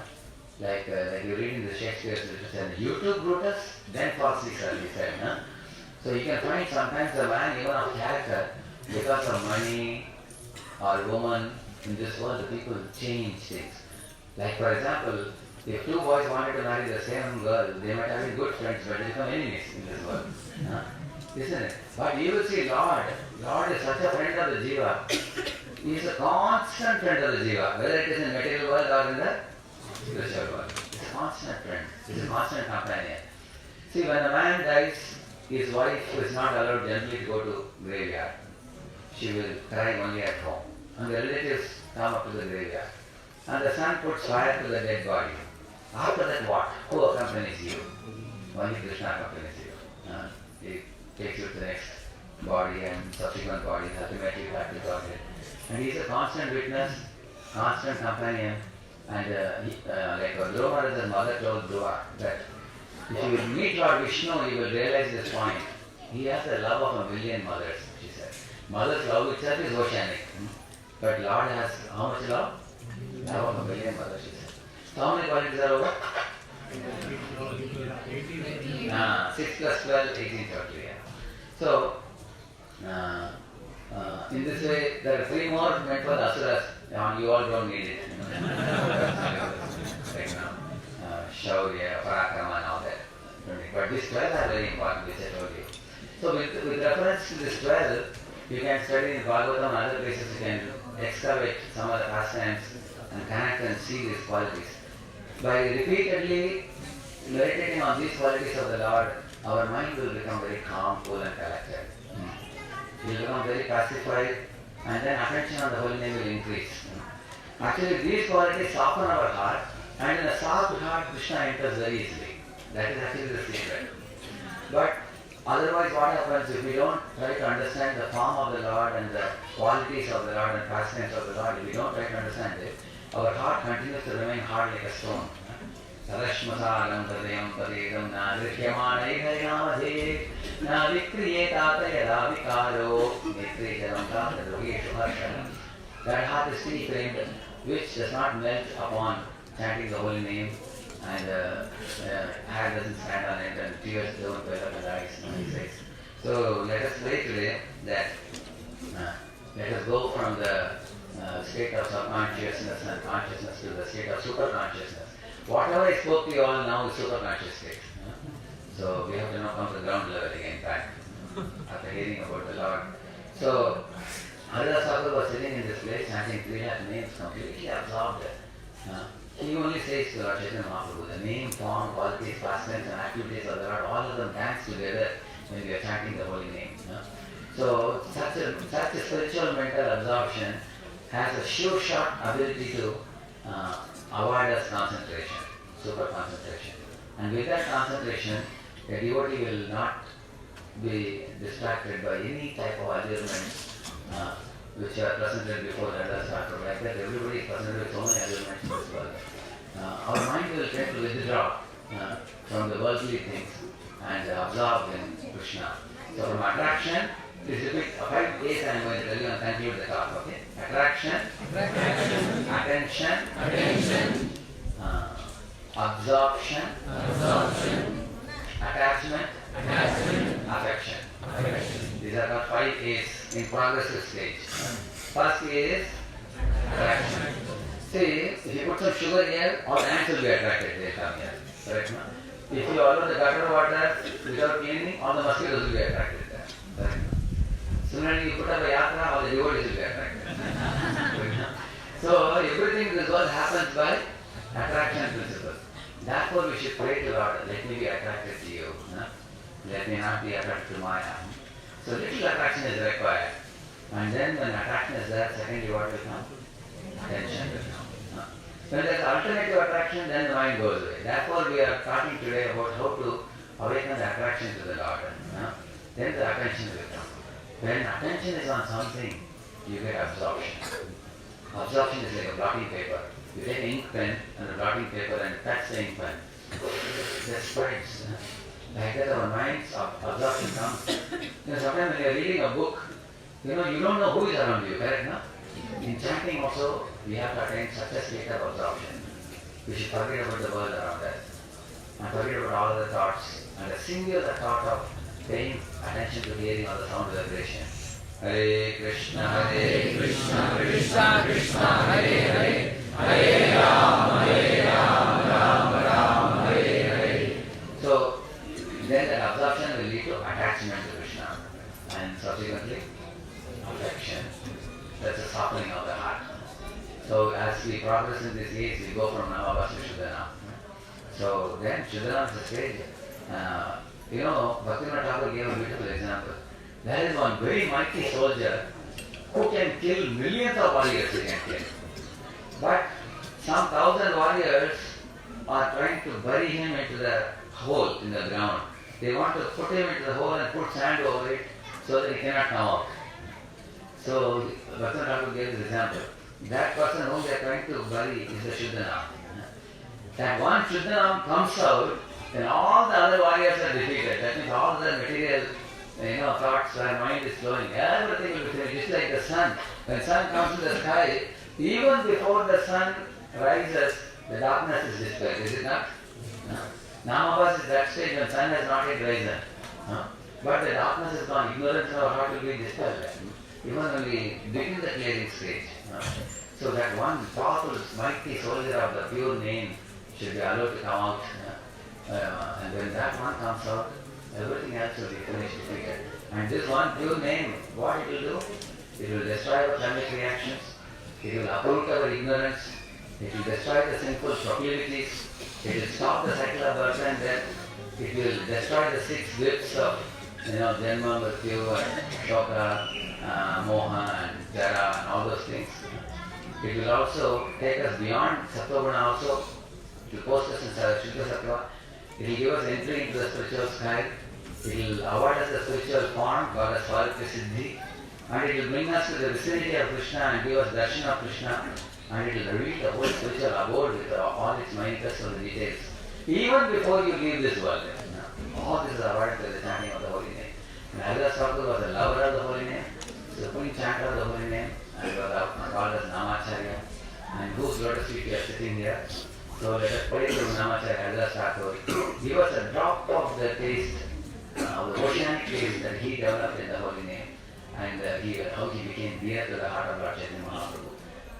Like you read in the Shakespeare's literature, you took Brutus, then falsely served, he said. No? So you can find sometimes a man, even of character, because of money or woman, in this world, the people change things. Like, for example, if 2 boys wanted to marry the same girl, they might have been good friends, but they become enemies in this world. Isn't it? But you will see Lord is such a friend of the jiva. He is a constant friend of the jiva, whether it is in the material world or in the spiritual world. He is a constant friend. He is a constant companion. See, when a man dies, his wife is not allowed generally to go to graveyard. She will cry only at home. And the relatives come up to the graveyard. And the son puts fire to the dead body. After that what? Who accompanies you? Only Krishna accompanies you. He takes you to the next body and subsequent bodies, ultimately back to Godhead. And he is a constant witness, constant companion. And like Dhruva Maharaj's mother told Dhruva that if you will meet Lord Vishnu, you will realize this point. He has the love of a million mothers, she said. Mother's love itself is oceanic. But Lord has how much love? Love of a million mothers, she said. So how many qualities are over? 6 plus 12, 18 total, yeah. So, in this way, there are 3 more meant for the asuras. You all don't need it. Like Shaurya, Parakrama and all that. But these 12 are very important, which I told you. So with reference to this 12, you can study in Bhagavatam and other places, you can excavate some of the pastimes and connect and see these qualities. By repeatedly meditating on these qualities of the Lord, our mind will become very calm, cool and collected. It will become very pacified, and then attention on the holy name will increase. Actually, these qualities soften our heart, and in a soft heart, Krishna enters very easily. That is actually the secret. But otherwise, what happens if we don't try to understand the form of the Lord and the qualities of the Lord and pastimes of the Lord, if we don't try to understand it, our heart continues to remain hard like a stone. Sarashmasalam hridayam padedam na drishyamane harinamadhe na vikriyetata yada vikaro netre jalam tata drogeshu harshanam. That heart is still framed, which does not melt upon chanting the holy name, and hair doesn't stand on it and tears don't well up in the eyes. He says. So let us pray today that let us go from the state of subconsciousness and consciousness to the state of superconsciousness. Whatever I spoke to you all now is superconscious state. So we have to now come to the ground level again back after hearing about the Lord. So Haridas Thakur was sitting in this place chanting 3 lakh names, completely absorbed. He only says to Lord Chaitanya Mahaprabhu, the name, form, qualities, pastimes and activities of the Lord, all of them dance together when we are chanting the holy name. So such a spiritual mental absorption has a sure-shot ability to avoid us concentration, super concentration. And with that concentration, the devotee will not be distracted by any type of allurements which are presented before the others are like that. Everybody is presented with so many allurements in this world. Our mind will tend to withdraw from the worldly things and absorb in Krishna. So from attraction, please repeat 5 A's I am going to tell you and conclude the talk, okay? Attraction, attention, absorption, attachment, affection. These are the 5 A's in progressive stage. First A is attraction. See, if you put some sugar here, all the ants will be attracted, they come here. Correct, no? If you allow the gutter water without cleaning, all the mosquitoes will be attracted there. Correct, no? Similarly, you put up a yatra, all the devotees will be attracted. So, everything in this world happens by attraction principle. Therefore, we should pray to Lord, let me be attracted to you. No? Let me not be attracted to Maya. So, little attraction is required. And then when attraction is there, secondly, what will come? Attention will come. No? When there is alternative attraction, then the mind goes away. Therefore, we are talking today about how to awaken the attraction to the Lord. No? Then the attention will come. When attention is on something, you get absorption. Absorption is like a blotting paper. You take ink pen and a blotting paper and touch the ink pen. That spreads. Like that our mind's absorption comes. Sometimes when you are reading a book, you don't know who is around you, correct, no? In chanting also, we have to attain such a state of absorption. We should forget about the world around us. And forget about all the thoughts. And a singular thought of paying attention to hearing all the sound vibration. Hare Krishna, Krishna Krishna, Hare Hare, Hare Ram, Ram, Hare Hare. So, then that absorption will lead to attachment to Krishna. And subsequently, affection. That's a softening of the heart. So, as we progress in this age, we go from Namabhas to Suddhanaam. So, then Suddhanaam is a stage. You know, Bhaktivinoda Thakur gave a beautiful example. There is one very mighty soldier who can kill millions of warriors, he can kill. But some 1,000 warriors are trying to bury him into the hole in the ground. They want to put him into the hole and put sand over it so that he cannot come out. So Bhaktivinoda Thakur gave this example. That person whom they are trying to bury is the Suddhanaam. That one Suddhanaam comes out, then all the other warriors are defeated. That means all the material thoughts, their mind is flowing. Everything will be finished. Just like the sun. When sun comes to the sky, even before the sun rises, the darkness is dispelled. Is it not? No. Namabhas is that stage when sun has not yet risen. No? But the darkness is gone. Ignorance of our heart will be dispelled. Even when we begin the clearing stage. No? So that one powerful, mighty soldier of the pure name should be allowed to come out. And when that one comes out, everything else will be finished, defeated. And this one pure name, what it will do? It will destroy our karmic reactions. It will uproot our ignorance. It will destroy the sinful proclivities. It will stop the cycle of birth and death. It will destroy the 6 whips of Janma, Mrityu, Shoka, Moha and Jara and all those things. It will also take us beyond Sattva-guna also. It will post us in Shuddha Sattva. It will give us entry into the spiritual sky. It will award us the spiritual form called as Siddhi. And it will bring us to the vicinity of Krishna and give us darshan of Krishna. And it will reveal the whole spiritual abode with all its manifests of the details. Even before you leave this world, all this is awarded by the chanting of the holy name. And HH Prabhu was a lover of the holy name, supreme chanter of the holy name, and was called as Namacharya. And whose lotus feet we are sitting here. So let us pray to Namacharya HH Prabhu. Give us a drop of the taste, of the oceanic taste that he developed in the holy name. And how he became dear to the heart of Lord Chaitanya Mahaprabhu.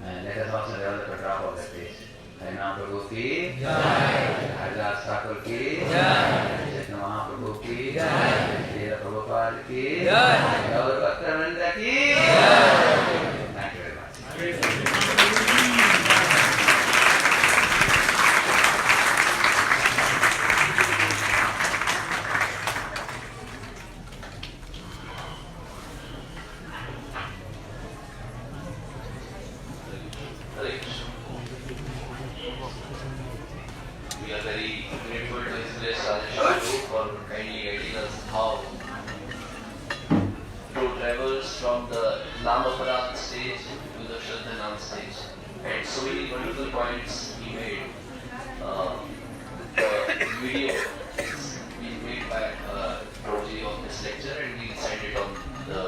And let us also develop a drop of that taste. Chaitanya Mahaprabhu ki Jai, HH Thakur ki Jai, Chaitanya Mahaprabhu ki Jai, Srila Prabhupada ki Jai, Gaur Bhakta ki Jai. Thank you very much. We are very grateful to His Grace RadheShyam Prabhu for kindly guiding us how to traverse from the Namabhas stage to the Suddhanaam stage. And so many wonderful points he made. The video is being made by Prabhuji of this lecture and we will send it on the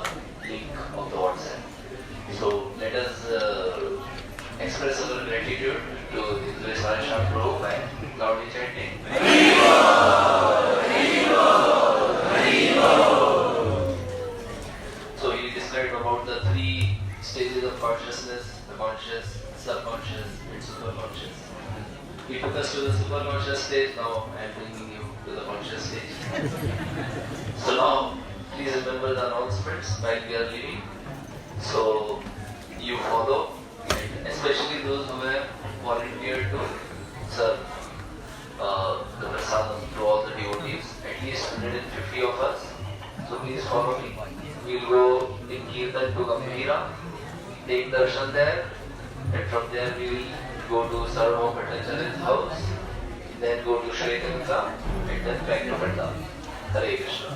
link of the WhatsApp. So let us express our gratitude to His Grace RadheShyam Prabhu by loudly chanting. So he described about the 3 stages of consciousness, the conscious, subconscious and superconscious. He took us to the superconscious stage, now I am bringing you to the conscious stage. So now, please remember the announcements while we are leaving. So, you follow, and especially those who have volunteered to serve the prasadam to all the devotees, at least 150 of us. So please follow me. We will go in Kirtan to Gambhira, take darshan there, and from there we will go to Sarvabhauma Bhattacharya's house, then go to Shri Ganga, and then back to Vrindavan. Hare Krishna.